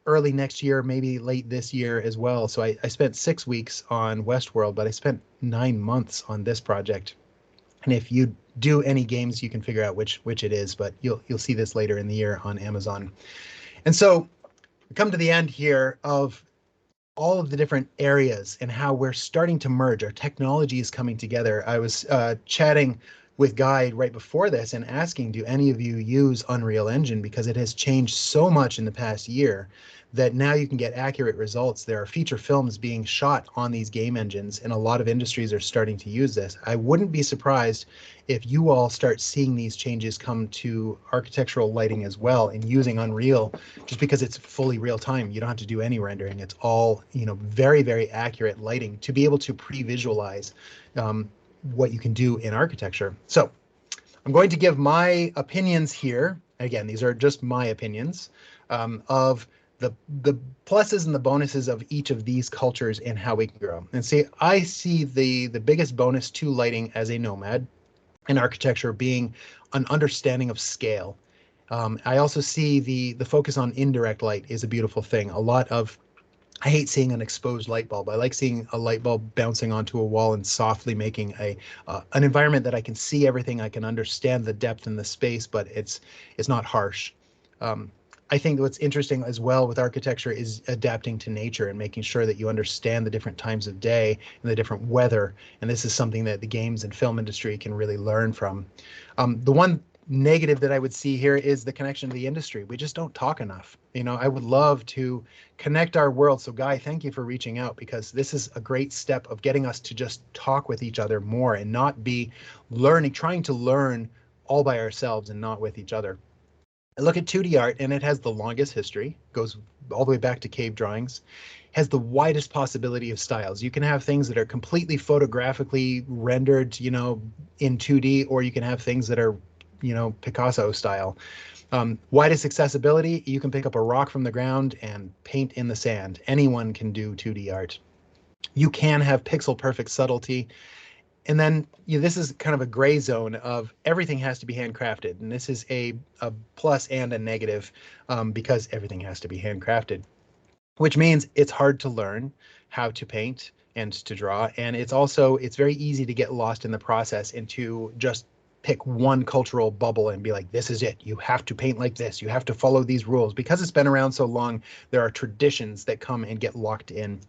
early next year, maybe late this year as well. So I spent 6 weeks on Westworld, but I spent 9 months on this project. And if you do any games, you can figure out which it is, but you'll see this later in the year on Amazon. And so we come to the end here of all of the different areas and how we're starting to merge. Our technology is coming together. I was chatting with Guy right before this and asking, do any of you use Unreal Engine? Because it has changed so much in the past year that now you can get accurate results. There are feature films being shot on these game engines, and a lot of industries are starting to use this. I wouldn't be surprised if you all start seeing these changes come to architectural lighting as well, and using Unreal, just because it's fully real time. You don't have to do any rendering. It's all, you know, very, very accurate lighting to be able to pre-visualize what you can do in architecture. So I'm going to give my opinions here. Again, these are just my opinions of the pluses and the bonuses of each of these cultures and how we can grow. And see, I see the biggest bonus to lighting as a nomad in architecture being an understanding of scale. I also see the focus on indirect light is a beautiful thing. I hate seeing an exposed light bulb. I like seeing a light bulb bouncing onto a wall and softly making an environment that I can see everything. I can understand the depth and the space, but it's not harsh. I think what's interesting as well with architecture is adapting to nature and making sure that you understand the different times of day and the different weather. And this is something that the games and film industry can really learn from. The one negative that I would see here is the connection to the industry. We just don't talk enough. You know, I would love to connect our world. So Guy, thank you for reaching out, because this is a great step of getting us to just talk with each other more and not be trying to learn all by ourselves and not with each other. I look at 2D art, and it has the longest history, goes all the way back to cave drawings, has the widest possibility of styles. You can have things that are completely photographically rendered, you know, in 2D, or you can have things that are, you know, Picasso style. Widest accessibility, you can pick up a rock from the ground and paint in the sand. Anyone can do 2D art. You can have pixel perfect subtlety. And then this is kind of a gray zone of everything has to be handcrafted. And this is a plus and a negative, because everything has to be handcrafted, which means it's hard to learn how to paint and to draw. And it's very easy to get lost in the process and to just pick one cultural bubble and be like, this is it. You have to paint like this. You have to follow these rules. Because it's been around so long, there are traditions that come and get locked in.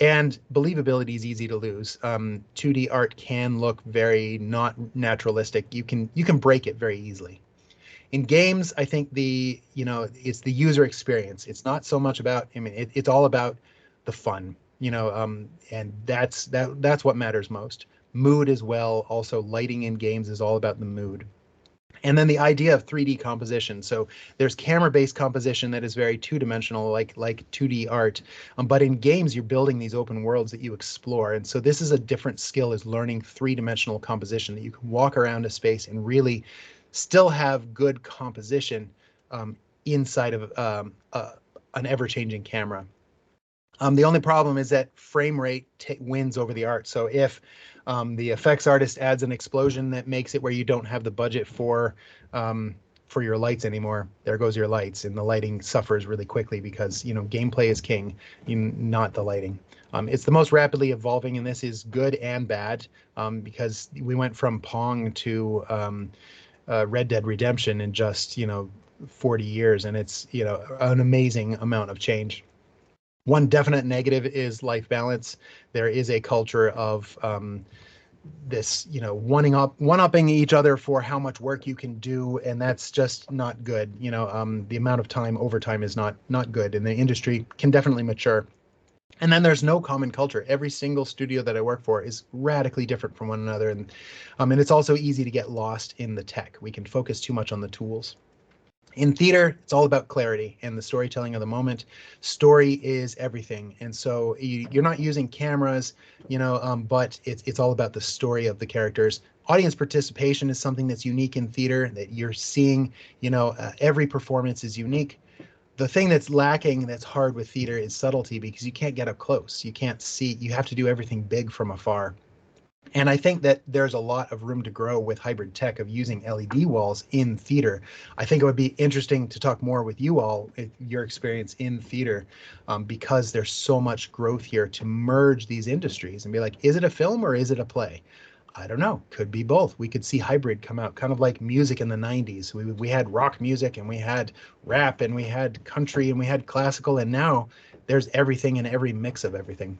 And believability is easy to lose. 2D art can look very not naturalistic. You can break it very easily. In games, I think it's the user experience. It's not so much about, it's all about the fun, and that's what matters most. Mood as well. Also, lighting in games is all about the mood. And then the idea of 3D composition. So there's camera-based composition that is very two-dimensional, like 2D art. But in games, you're building these open worlds that you explore. And so this is a different skill, is learning three-dimensional composition, that you can walk around a space and really still have good composition inside of an ever-changing camera. The only problem is that frame rate wins over the art. So if the effects artist adds an explosion that makes it where you don't have the budget for for your lights anymore, there goes your lights, and the lighting suffers really quickly because, you know, gameplay is king, not the lighting. It's the most rapidly evolving, and this is good and bad, because we went from Pong to Red Dead Redemption in just, you know, 40 years, and it's, you know, an amazing amount of change. One definite negative is life balance. There is a culture of this, you know, one-upping each other for how much work you can do, and that's just not good. You know, the amount of time overtime is not good, and the industry can definitely mature. And then there's no common culture. Every single studio that I work for is radically different from one another, and it's also easy to get lost in the tech. We can focus too much on the tools. In theater, it's all about clarity and the storytelling of the moment. Story is everything, and so you're not using cameras, you know, but it's all about the story of the characters. Audience participation is something that's unique in theater that you're seeing. You know, every performance is unique. The thing that's lacking, that's hard with theater, is subtlety, because you can't get up close. You can't see. You have to do everything big from afar. And I think that there's a lot of room to grow with hybrid tech of using LED walls in theater. I think it would be interesting to talk more with you all, your experience in theater, because there's so much growth here to merge these industries and be like, is it a film or is it a play? I don't know. Could be both. We could see hybrid come out, kind of like music in the 90s. We had rock music, and we had rap, and we had country, and we had classical, and now there's everything in every mix of everything.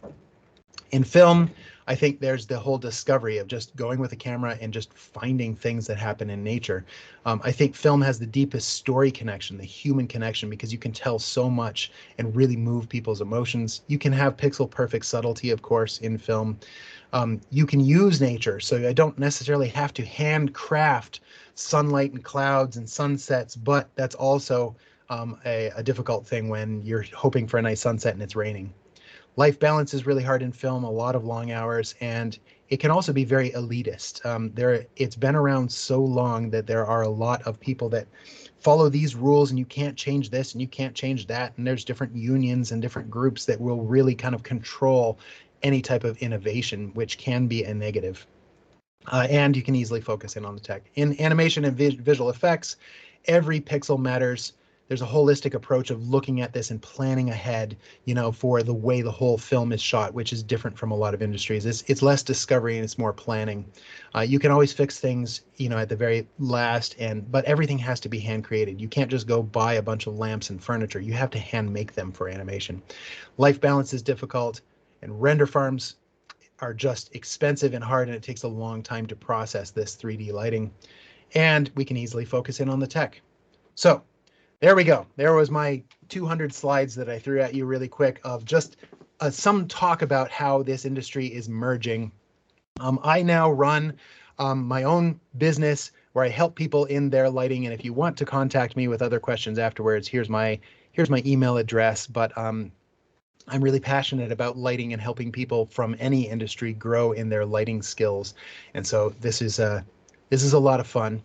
In film, I think there's the whole discovery of just going with a camera and just finding things that happen in nature. I think film has the deepest story connection, the human connection, because you can tell so much and really move people's emotions. You can have pixel perfect subtlety, of course, in film. You can use nature, so I don't necessarily have to handcraft sunlight and clouds and sunsets, but that's also a difficult thing when you're hoping for a nice sunset and it's raining. Life balance is really hard in film, a lot of long hours, and it can also be very elitist. It's been around so long that there are a lot of people that follow these rules, and you can't change this and you can't change that. And there's different unions and different groups that will really kind of control any type of innovation, which can be a negative. And you can easily focus in on the tech. In animation and visual effects, every pixel matters. There's a holistic approach of looking at this and planning ahead, you know, for the way the whole film is shot, which is different from a lot of industries. It's less discovery and it's more planning. You can always fix things, you know, at the very last, but everything has to be hand created. You can't just go buy a bunch of lamps and furniture. You have to hand make them for animation. Life balance is difficult, and render farms are just expensive and hard, and it takes a long time to process this 3D lighting. And we can easily focus in on the tech. So there we go. There was my 200 slides that I threw at you really quick of just some talk about how this industry is merging. I now run my own business where I help people in their lighting. And if you want to contact me with other questions afterwards, here's my email address. But I'm really passionate about lighting and helping people from any industry grow in their lighting skills. And so this is a lot of fun.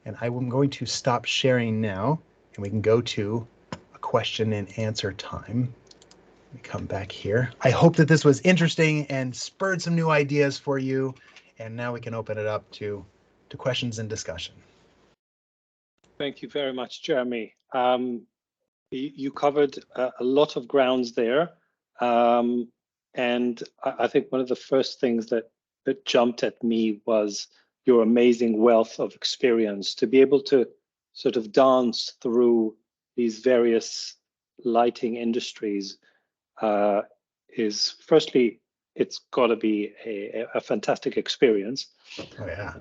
And I'm going to stop sharing now, and we can go to a question and answer time. Let me come back here. I hope that this was interesting and spurred some new ideas for you. And now we can open it up to questions and discussion. Thank you very much, Jeremy. You covered a lot of grounds there. And I think one of the first things that jumped at me was your amazing wealth of experience to be able to sort of dance through these various lighting industries. Is firstly, it's got to be a fantastic experience. Oh yeah.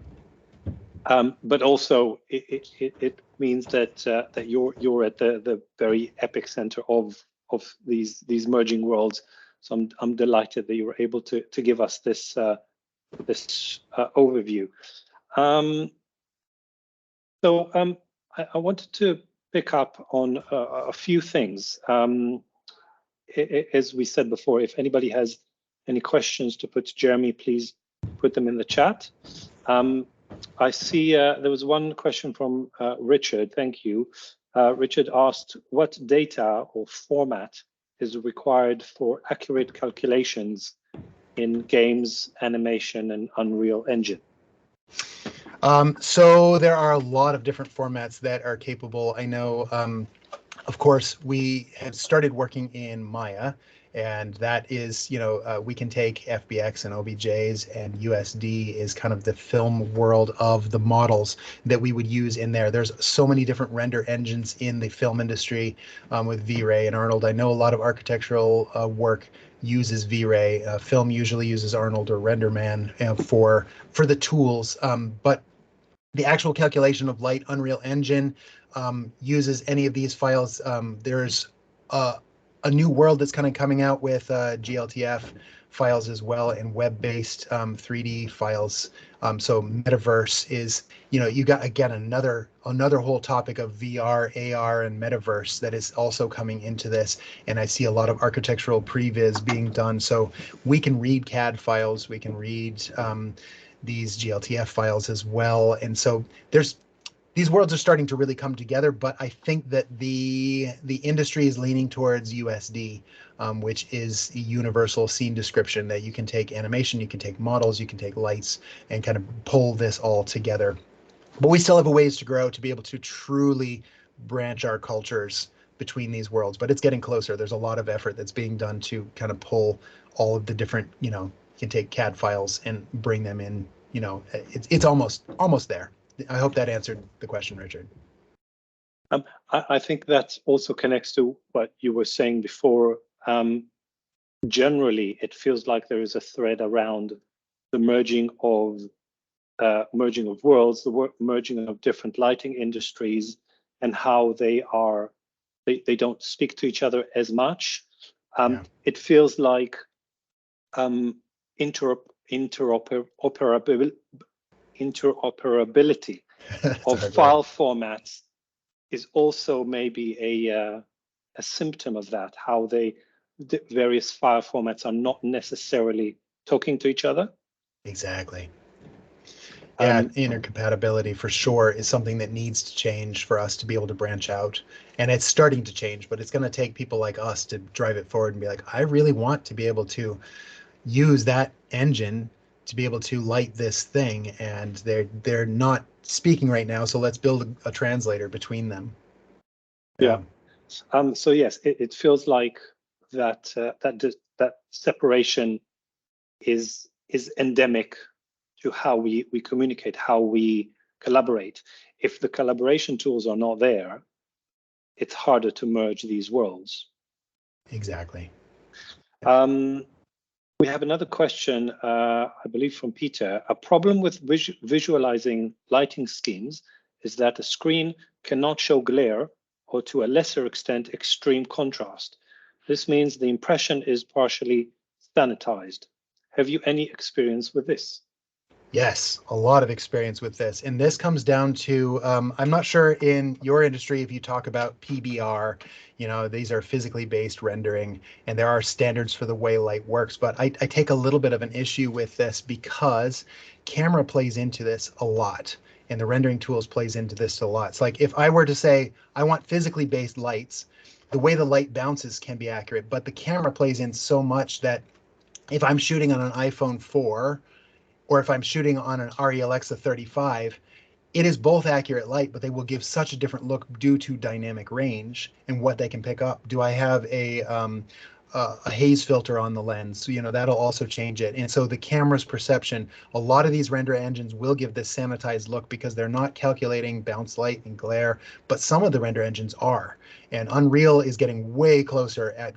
But also, it means that that you're at the very epic center of these merging worlds. So I'm delighted that you were able to give us this overview. So I wanted to pick up on a few things. As we said before, if anybody has any questions to put to Jeremy, please put them in the chat. I see there was one question from Richard. Thank you. Richard asked, what data or format is required for accurate calculations in games, animation, and Unreal Engine? So there are a lot of different formats that are capable. I know, of course, we have started working in Maya, and that is, we can take FBX and OBJs, and USD is kind of the film world of the models that we would use in there. There's so many different render engines in the film industry with V-Ray and Arnold. I know a lot of architectural work uses V-Ray. Film usually uses Arnold or RenderMan for the tools, but the actual calculation of light, Unreal Engine uses any of these files. There's a new world that's kind of coming out with GLTF files as well, and web-based 3D files. So metaverse is, you got again another whole topic of VR, AR, and metaverse that is also coming into this. And I see a lot of architectural previs being done. So we can read CAD files, we can read these GLTF files as well. And so these worlds are starting to really come together, but I think that the industry is leaning towards USD, which is a universal scene description that you can take animation, you can take models, you can take lights, and kind of pull this all together. But we still have a ways to grow to be able to truly branch our cultures between these worlds, but it's getting closer. There's a lot of effort that's being done to kind of pull all of the different, you can take CAD files and bring them in. It's almost there. I hope that answered the question, Richard. I think that also connects to what you were saying before. Generally, it feels like there is a thread around the merging of worlds, the merging of different lighting industries, and how they don't speak to each other as much. It feels like interoperability of file formats is also maybe a symptom of that, how the various file formats are not necessarily talking to each other. Exactly. Yeah, intercompatibility for sure is something that needs to change for us to be able to branch out. And it's starting to change, but it's going to take people like us to drive it forward and be like, I really want to be able to use that engine to be able to light this thing, and they're not speaking right now, so let's build a translator between them. Yeah. So yes, it feels like that that separation is endemic to how we communicate, how we collaborate. If the collaboration tools are not there, it's harder to merge these worlds. Exactly. We have another question, I believe from Peter. A problem with visualizing lighting schemes is that a screen cannot show glare or, to a lesser extent, extreme contrast. This means the impression is partially sanitized. Have you any experience with this? Yes, a lot of experience with this. And this comes down to, I'm not sure in your industry if you talk about PBR, these are physically based rendering, and there are standards for the way light works. But I take a little bit of an issue with this because camera plays into this a lot, and the rendering tools plays into this a lot. It's like if I were to say, I want physically based lights, the way the light bounces can be accurate, but the camera plays in so much that if I'm shooting on an iPhone 4, or if I'm shooting on an RE Alexa 35, it is both accurate light, but they will give such a different look due to dynamic range and what they can pick up. Do I have a haze filter on the lens? That'll also change it. And so the camera's perception, a lot of these render engines will give this sanitized look because they're not calculating bounce light and glare, but some of the render engines are. And Unreal is getting way closer at,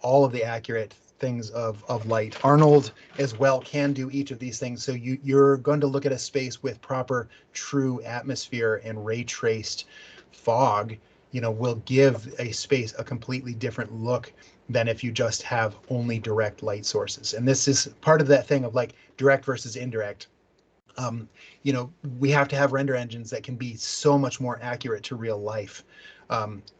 all of the accurate things of light. Arnold as well can do each of these things. So you're going to look at a space with proper true atmosphere and ray traced fog, will give a space a completely different look than if you just have only direct light sources. And this is part of that thing of like direct versus indirect. We have to have render engines that can be so much more accurate to real life.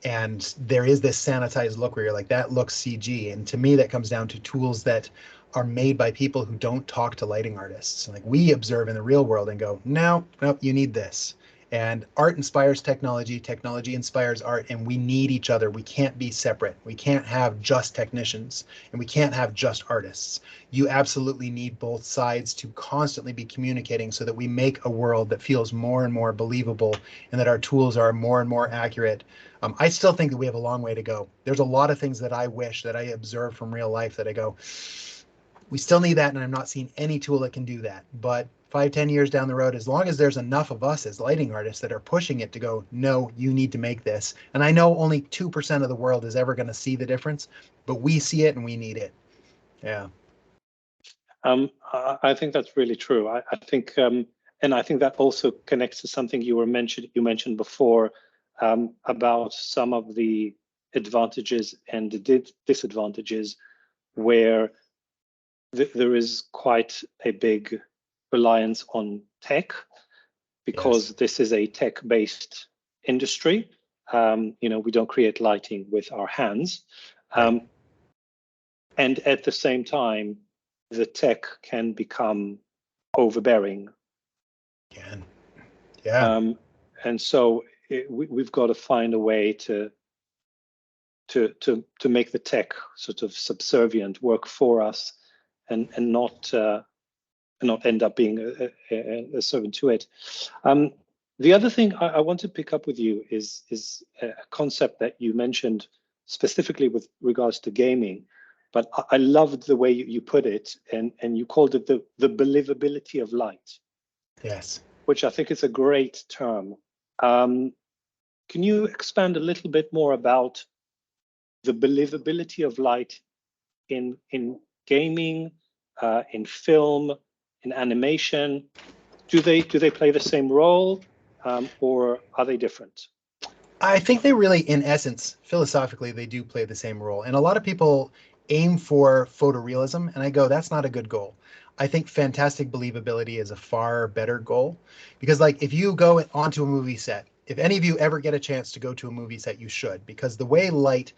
And there is this sanitized look where you're like, that looks CG. And to me, that comes down to tools that are made by people who don't talk to lighting artists. Like we observe in the real world and go, no, you need this. And art inspires technology, technology inspires art, and we need each other. We can't be separate. We can't have just technicians, and we can't have just artists. You absolutely need both sides to constantly be communicating so that we make a world that feels more and more believable and that our tools are more and more accurate. I still think that we have a long way to go. There's a lot of things that I wish that I observe from real life that I go, we still need that, and I'm not seeing any tool that can do that. But 5, 10 years down the road, as long as there's enough of us as lighting artists that are pushing it to go, no, you need to make this. And I know only 2% of the world is ever going to see the difference, but we see it and we need it. Yeah. I think that's really true. I think, and I think that also connects to something you mentioned before, about some of the advantages and the disadvantages where there is quite a big reliance on tech, because Yes. this is a tech-based industry. We don't create lighting with our hands. Right. And at the same time, the tech can become overbearing. Can. Yeah. And so we've got to find a way to make the tech sort of subservient, work for us, and not end up being a servant to it. The other thing I want to pick up with you is a concept that you mentioned specifically with regards to gaming, but I loved the way you put it, and you called it the believability of light, Yes. which I think is a great term. Can you expand a little bit more about the believability of light in gaming, in film, in animation? Do they play the same role, or are they different? I think they really, in essence, philosophically, they do play the same role. And a lot of people aim for photorealism, and I go, that's not a good goal. I think fantastic believability is a far better goal because, like, if you go onto a movie set, if any of you ever get a chance to go to a movie set, you should, because the way light,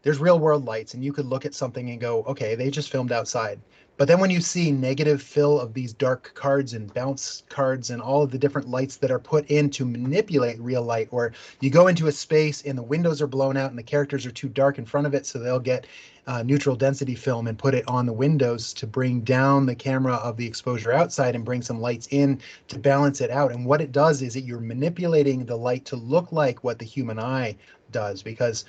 there's real world lights, and you could look at something and go, okay, they just filmed outside. But then when you see negative fill of these dark cards and bounce cards and all of the different lights that are put in to manipulate real light, or you go into a space and the windows are blown out and the characters are too dark in front of it, so they'll get neutral density film and put it on the windows to bring down the camera of the exposure outside and bring some lights in to balance it out. And what it does is that you're manipulating the light to look like what the human eye does, because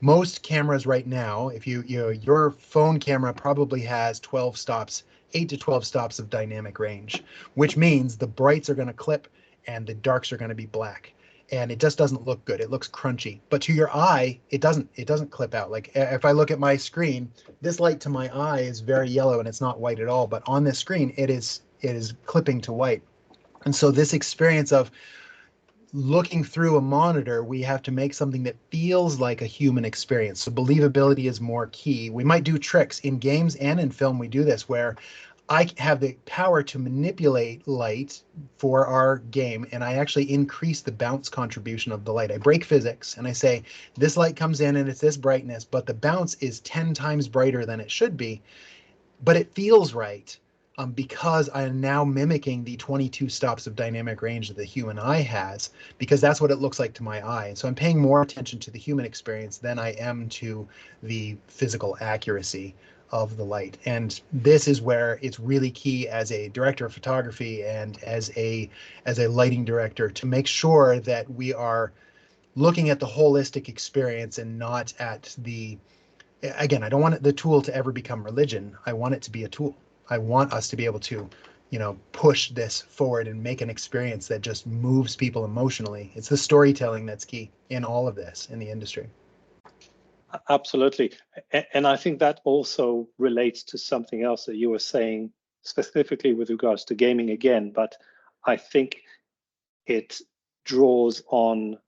most cameras right now, if your phone camera probably has 12 stops, 8 to 12 stops of dynamic range, which means the brights are going to clip and the darks are going to be black. And it just doesn't look good. It looks crunchy. But to your eye, it doesn't clip out. Like if I look at my screen, this light to my eye is very yellow and it's not white at all. But on this screen, it is clipping to white. And so this experience of looking through a monitor, we have to make something that feels like a human experience. So believability is more key. We might do tricks in games and in film. We do this where I have the power to manipulate light for our game, and I actually increase the bounce contribution of the light. I break physics and I say, this light comes in and it's this brightness, but the bounce is 10 times brighter than it should be, but it feels right. Because I am now mimicking the 22 stops of dynamic range that the human eye has, because that's what it looks like to my eye. And so I'm paying more attention to the human experience than I am to the physical accuracy of the light. And this is where it's really key as a director of photography and as a lighting director to make sure that we are looking at the holistic experience and not at the, again, I don't want the tool to ever become religion. I want it to be a tool. I want us to be able to, push this forward and make an experience that just moves people emotionally. It's the storytelling that's key in all of this in the industry. Absolutely. And I think that also relates to something else that you were saying, specifically with regards to gaming again, but I think it draws on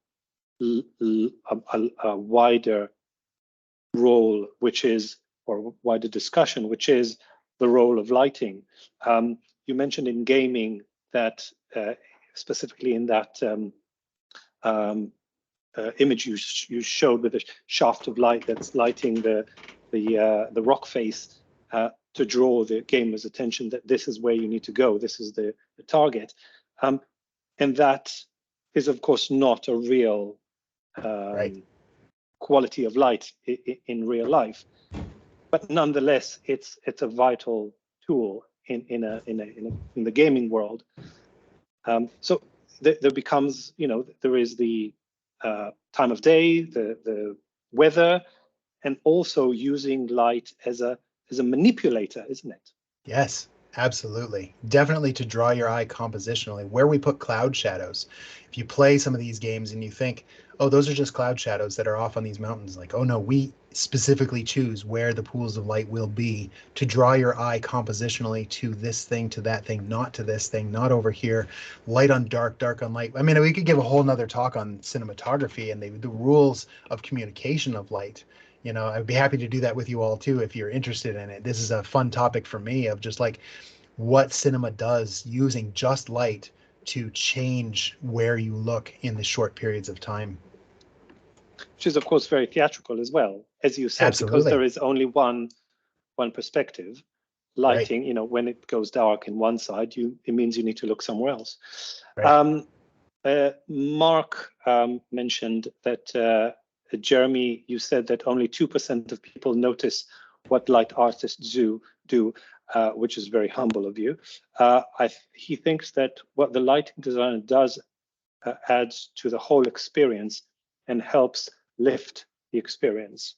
a wider role, which is, or wider discussion, which is the role of lighting. You mentioned in gaming that, specifically in that image you showed with a shaft of light that's lighting the rock face, to draw the gamer's attention that this is where you need to go, this is the target, and that is of course not a real Right. quality of light in real life, but nonetheless, it's a vital tool in the gaming world. So there becomes, there is the time of day, the weather, and also using light as a manipulator, isn't it? Yes, absolutely. Definitely to draw your eye compositionally, where we put cloud shadows. If you play some of these games and you think, oh, those are just cloud shadows that are off on these mountains, like, oh no, we specifically choose where the pools of light will be to draw your eye compositionally to this thing, to that thing, not to this thing, not over here, light on dark, dark on light. I mean, we could give a whole nother talk on cinematography and the rules of communication of light. I'd be happy to do that with you all too if you're interested in it. This is a fun topic for me of just like what cinema does using just light to change where you look in the short periods of time. Which is of course very theatrical as well, as you said, because Absolutely. there is only one perspective. Right. Lighting, when it goes dark in one side, it means you need to look somewhere else. Right. Mark mentioned that Jeremy, you said that only 2% of people notice what light artists do, which is very humble of you. He thinks that what the lighting designer does adds to the whole experience and helps lift the experience.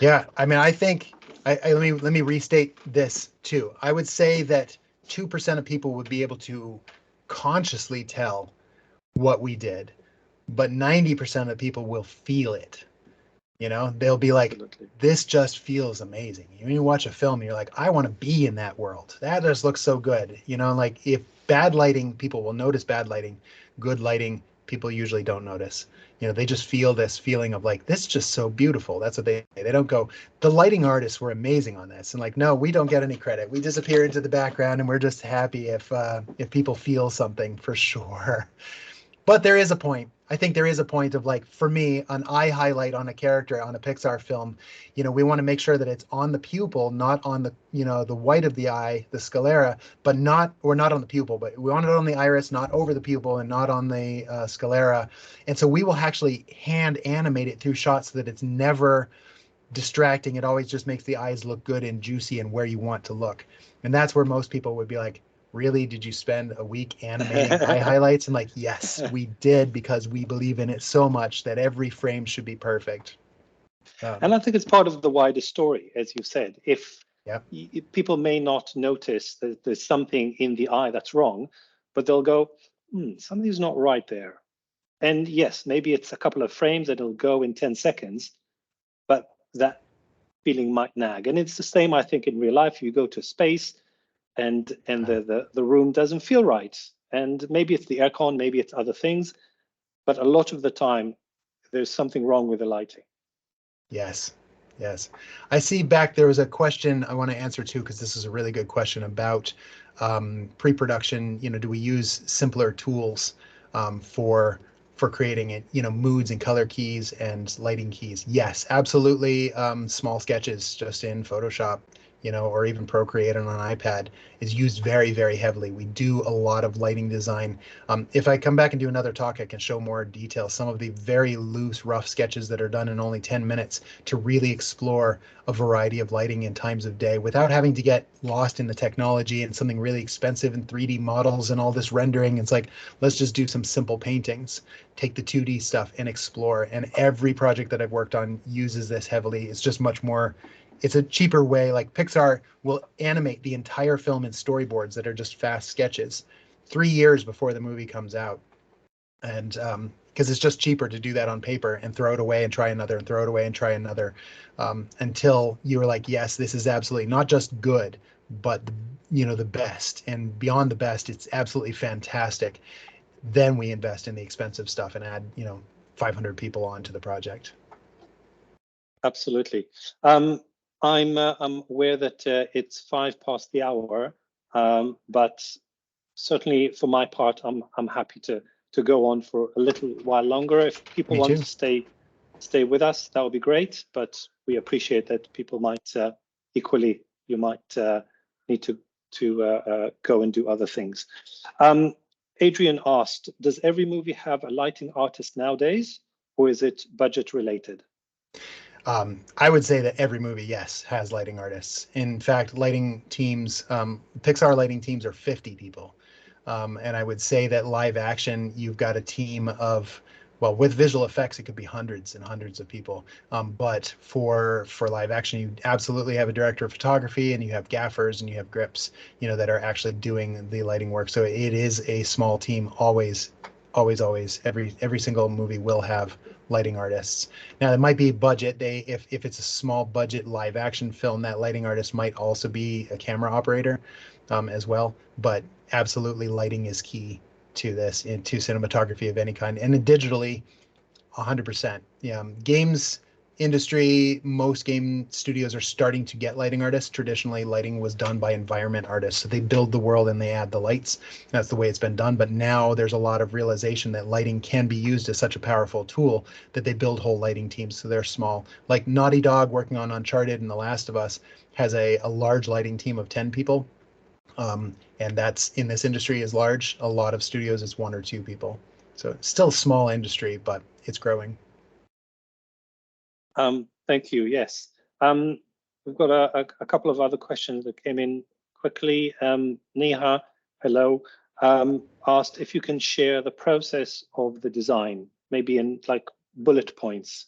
Yeah, I mean, I think let me restate this too. I would say that 2% of people would be able to consciously tell what we did, but 90% of people will feel it. They'll be like, Absolutely. this just feels amazing. When you watch a film, you're like, I want to be in that world. That just looks so good. Like if bad lighting, people will notice bad lighting. Good lighting, people usually don't notice. They just feel this feeling of like, this is just so beautiful. That's what they don't go, the lighting artists were amazing on this. And like, no, we don't get any credit. We disappear into the background and we're just happy if people feel something for sure. But there is a point. I think there is a point of like, for me, an eye highlight on a character on a Pixar film, we want to make sure that it's on the pupil, not on the, the white of the eye, the sclera, but not on the pupil, but we want it on the iris, not over the pupil and not on the sclera. And so we will actually hand animate it through shots so that it's never distracting. It always just makes the eyes look good and juicy and where you want to look. And that's where most people would be like, really, did you spend a week animating eye highlights? And like, yes, we did, because we believe in it so much that every frame should be perfect. And I think it's part of the wider story, as you said. If Yeah. people may not notice that there's something in the eye that's wrong, but they'll go, something's not right there. And yes, maybe it's a couple of frames that will go in 10 seconds, but that feeling might nag. And it's the same, I think, in real life. You go to space and the room doesn't feel right. And maybe it's the aircon, maybe it's other things, but a lot of the time there's something wrong with the lighting. Yes. Yes. I see back there was a question I want to answer too, because this is a really good question about pre-production. Do we use simpler tools for creating it, moods and color keys and lighting keys? Yes, absolutely. Small sketches just in Photoshop, or even Procreate on an iPad is used very, very heavily. We do a lot of lighting design. If I come back and do another talk, I can show more detail, some of the very loose, rough sketches that are done in only 10 minutes to really explore a variety of lighting and times of day without having to get lost in the technology and something really expensive and 3D models and all this rendering. It's like, let's just do some simple paintings, take the 2D stuff and explore. And every project that I've worked on uses this heavily. It's just much more, it's a cheaper way. Like Pixar will animate the entire film in storyboards that are just fast sketches 3 years before the movie comes out. And because it's just cheaper to do that on paper and throw it away and try another and throw it away and try another, until you were like, yes, this is absolutely not just good, but the best, and beyond the best, it's absolutely fantastic. Then we invest in the expensive stuff and add 500 people onto the project. Absolutely. I'm aware that it's 5 past the hour, but certainly for my part, I'm happy to go on for a little while longer. If people Me want too. to stay with us, that would be great. But we appreciate that people might equally, you might need to go and do other things. Adrian asked, does every movie have a lighting artist nowadays, or is it budget related? I would say that every movie, yes, has lighting artists. In fact, lighting teams, Pixar lighting teams are 50 people. And I would say that live action, you've got a team of, well, with visual effects, it could be hundreds and hundreds of people. But for live action, you absolutely have a director of photography, and you have gaffers, and you have grips, that are actually doing the lighting work. So it is a small team, always, always, always. Every single movie will have lighting artists. Now, it might be budget. If it's a small budget live action film, that lighting artist might also be a camera operator, as well. But absolutely, lighting is key to this, into cinematography of any kind, and digitally, 100%. Yeah, games industry, most game studios are starting to get lighting artists. Traditionally, lighting was done by environment artists. So they build the world and they add the lights. That's the way it's been done. But now there's a lot of realization that lighting can be used as such a powerful tool that they build whole lighting teams. So they're small. Like Naughty Dog, working on Uncharted and The Last of Us, has a large lighting team of 10 people. And that's, in this industry, is large. A lot of studios, it's 1 or 2 people. So it's still a small industry, but it's growing. Thank you. Yes. We've got a couple of other questions that came in quickly. Neha, hello, asked if you can share the process of the design, maybe in like bullet points.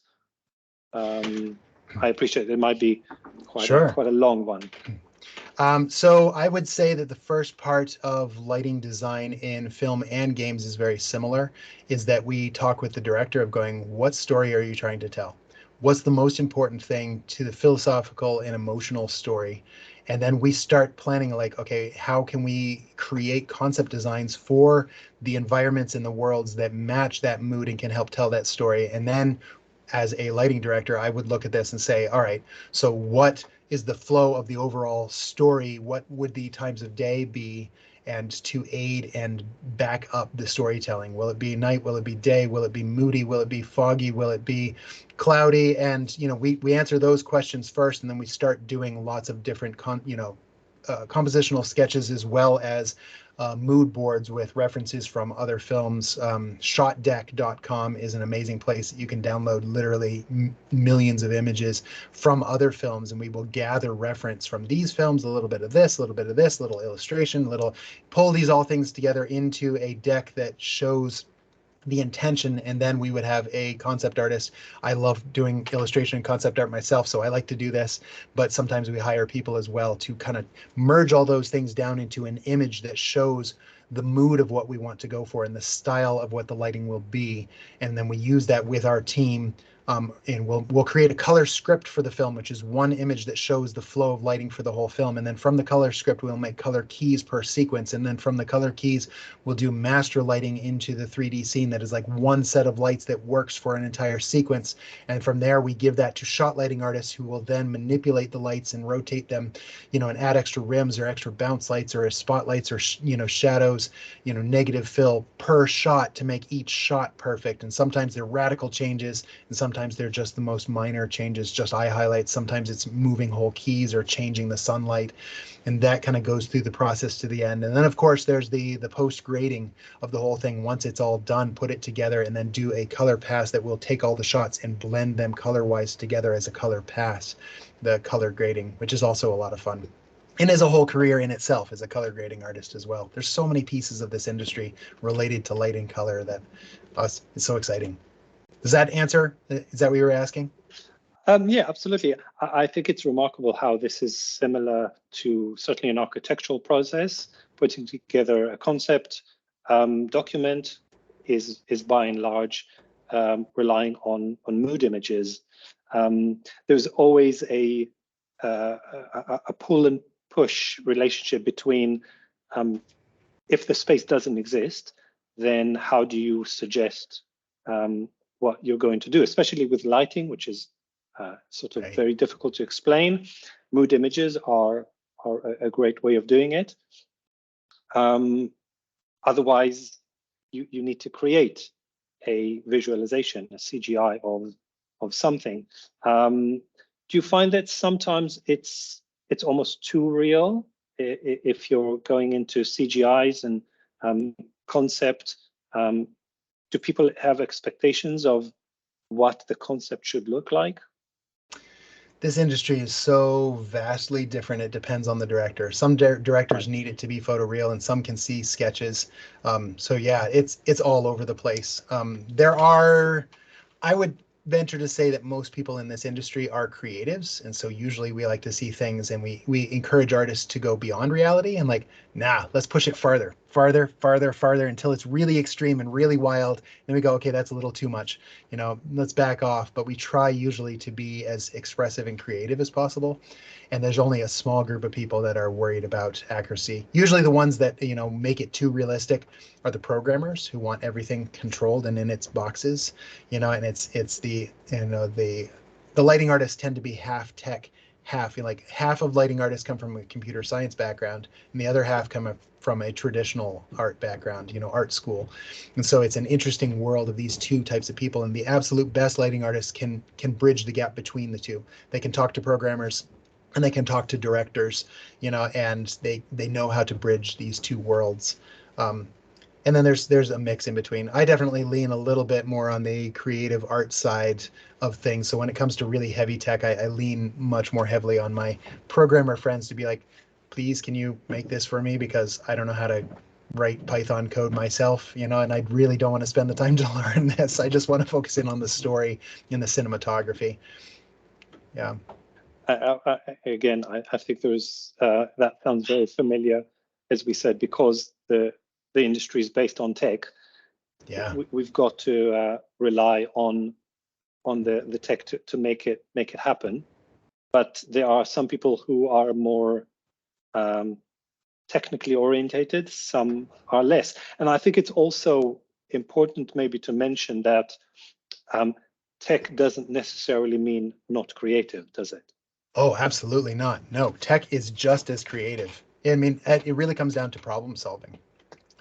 I appreciate it might be quite a long one. So I would say that the first part of lighting design in film and games is very similar, is that we talk with the director of going, what story are you trying to tell? What's the most important thing to the philosophical and emotional story? And then we start planning, like, okay, how can we create concept designs for the environments and the worlds that match that mood and can help tell that story? And then, as a lighting director, I would look at this and say, all right, so what is the flow of the overall story? What would the times of day be? And to aid and back up the storytelling. Will it be night? Will it be day? Will it be moody? Will it be foggy? Will it be cloudy? And, we answer those questions first, and then we start doing lots of different, compositional sketches, as well as mood boards with references from other films. Shotdeck.com is an amazing place that you can download literally millions of images from other films, and we will gather reference from these films, a little bit of this, a little bit of this, little illustration, pull these all things together into a deck that shows the intention, and then we would have a concept artist. I love doing illustration and concept art myself, so I like to do this, but sometimes we hire people as well to kind of merge all those things down into an image that shows the mood of what we want to go for and the style of what the lighting will be. And then we use that with our team, and we'll create a color script for the film, which is one image that shows the flow of lighting for the whole film. And then from the color script, we'll make color keys per sequence. And then from the color keys, we'll do master lighting into the 3D scene that is like one set of lights that works for an entire sequence. And from there, we give that to shot lighting artists, who will then manipulate the lights and rotate them, and add extra rims or extra bounce lights or spotlights or, shadows, negative fill per shot to make each shot perfect. And sometimes they're radical changes, and sometimes they're just the most minor changes, just eye highlights. Sometimes it's moving whole keys or changing the sunlight, and that kind of goes through the process to the end. And then, of course, there's the post grading of the whole thing. Once it's all done, put it together, and then do a color pass that will take all the shots and blend them color wise together as a color pass, the color grading, which is also a lot of fun, and is a whole career in itself as a color grading artist as well. There's so many pieces of this industry related to light and color that it's so exciting. Does that answer? Is that what you were asking? Yeah, absolutely. I think it's remarkable how this is similar to certainly an architectural process. Putting together a concept document is by and large relying on mood images. There's always a pull and push relationship between if the space doesn't exist, then how do you suggest what you're going to do, especially with lighting, which is sort of very difficult to explain. Mood images are a great way of doing it. Otherwise, you need to create a visualization, a CGI of something. Do you find that sometimes it's almost too real if you're going into CGIs and concept? Do people have expectations of what the concept should look like? This industry is so vastly different. It depends on the director. Some directors need it to be photoreal, and some can see sketches. So yeah, it's all over the place. There are, I would venture to say that most people in this industry are creatives, and so usually we like to see things, and we encourage artists to go beyond reality and like, nah, let's push it farther, farther, farther, farther until it's really extreme and really wild. Then we go, okay, that's a little too much, let's back off. But we try usually to be as expressive and creative as possible. And there's only a small group of people that are worried about accuracy. Usually the ones that, make it too realistic are the programmers who want everything controlled and in its boxes, and it's the lighting artists tend to be half tech, half, like half of lighting artists come from a computer science background and the other half come from a traditional art background, art school. And so it's an interesting world of these two types of people, and the absolute best lighting artists can bridge the gap between the two. They can talk to programmers and they can talk to directors, and they know how to bridge these two worlds. And then there's a mix in between. I definitely lean a little bit more on the creative art side of things. So when it comes to really heavy tech, I lean much more heavily on my programmer friends to be like, please, can you make this for me? Because I don't know how to write Python code myself, and I really don't want to spend the time to learn this. I just want to focus in on the story and the cinematography. Yeah. Again, I think there's that sounds very familiar, as we said, because the industry is based on tech. Yeah, we've got to rely on the tech to make it happen. But there are some people who are more technically orientated, some are less. And I think it's also important maybe to mention that tech doesn't necessarily mean not creative, does it? oh, absolutely not. No, tech is just as creative. I mean, it really comes down to problem solving.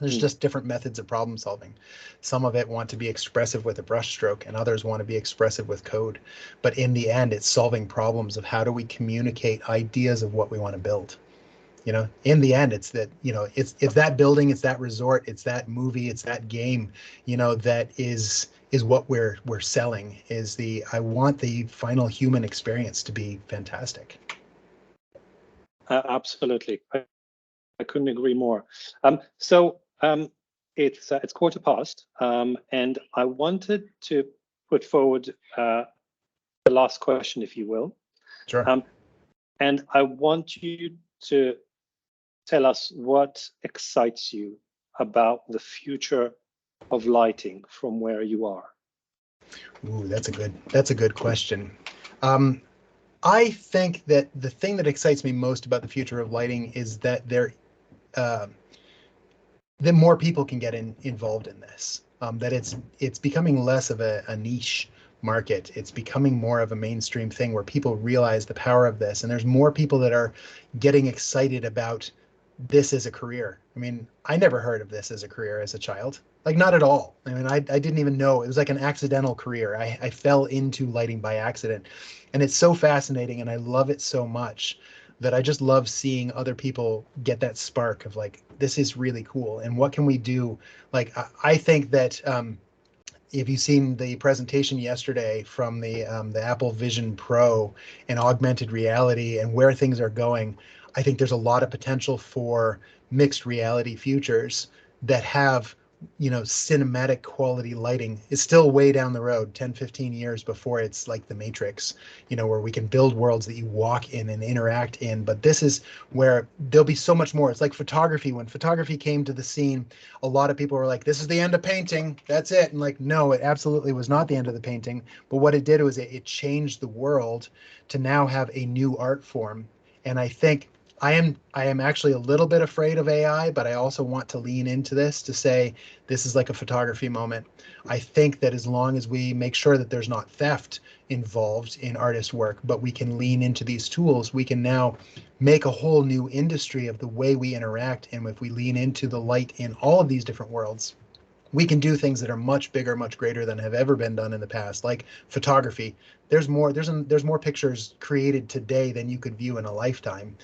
There's just different methods of problem solving. Some of it want to be expressive with a brushstroke, and others want to be expressive with code. But in the end, it's solving problems of how do we communicate ideas of what we want to build. In the end, it's that, it's that building, it's that resort, it's that movie, it's that game, that is what we're selling. I want the final human experience to be fantastic. Absolutely. I couldn't agree more. So it's quarter past, and I wanted to put forward the last question, if you will. Sure. And I want you to tell us what excites you about the future of lighting from where you are. Ooh, that's a good question. I think that the thing that excites me most about the future of lighting is that that more people can get involved in this. That it's becoming less of a niche market. It's becoming more of a mainstream thing where people realize the power of this, and there's more people that are getting excited about this as a career. I mean, I never heard of this as a career as a child. Like, not at all. I mean, I didn't even know. It was like an accidental career. I fell into lighting by accident. And it's so fascinating, and I love it so much that I just love seeing other people get that spark of like, this is really cool. And what can we do? Like, I think that if you've seen the presentation yesterday from the Apple Vision Pro and augmented reality and where things are going, I think there's a lot of potential for mixed reality futures that have, cinematic quality lighting. It's still way down the road, 10, 15 years before it's like the Matrix, where we can build worlds that you walk in and interact in. But this is where there'll be so much more. It's like photography. When photography came to the scene, a lot of people were like, this is the end of painting. That's it. And like, no, it absolutely was not the end of the painting. But what it did was it changed the world to now have a new art form. And I think I am actually a little bit afraid of AI, but I also want to lean into this to say this is like a photography moment. I think that as long as we make sure that there's not theft involved in artist work, but we can lean into these tools, we can now make a whole new industry of the way we interact. And if we lean into the light in all of these different worlds, we can do things that are much bigger, much greater than have ever been done in the past, like photography. There's more pictures created today than you could view in a lifetime,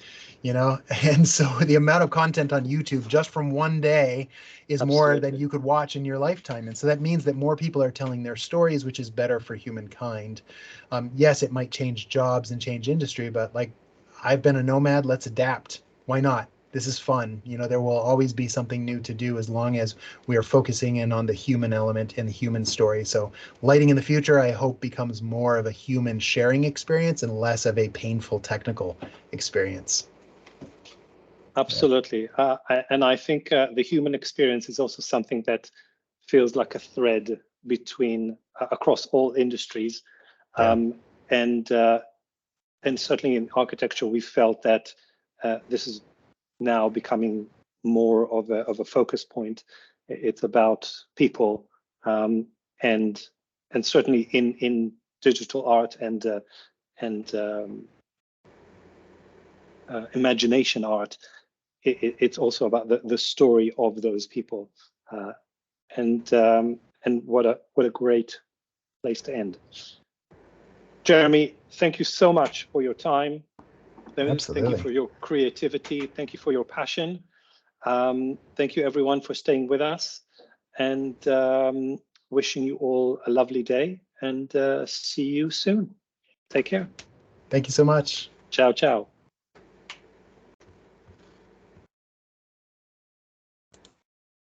you know? And so the amount of content on YouTube just from one day is more than you could watch in your lifetime. And so that means that more people are telling their stories, which is better for humankind. Yes, it might change jobs and change industry, but like, I've been a nomad, let's adapt. Why not? This is fun. You know, there will always be something new to do as long as we are focusing in on the human element and the human story. So lighting in the future, I hope, becomes more of a human sharing experience and less of a painful technical experience. Absolutely. And I think the human experience is also something that feels like a thread between across all industries. And certainly in architecture, we felt that this is now becoming more of a focus point. It's about people, and certainly in digital art and imagination art, it's also about the story of those people, and what a great place to end. Jeremy, thank you so much for your time. Absolutely. Thank you for your creativity. Thank you for your passion. Thank you, everyone, for staying with us, and wishing you all a lovely day, and see you soon. Take care. Thank you so much. Ciao, ciao.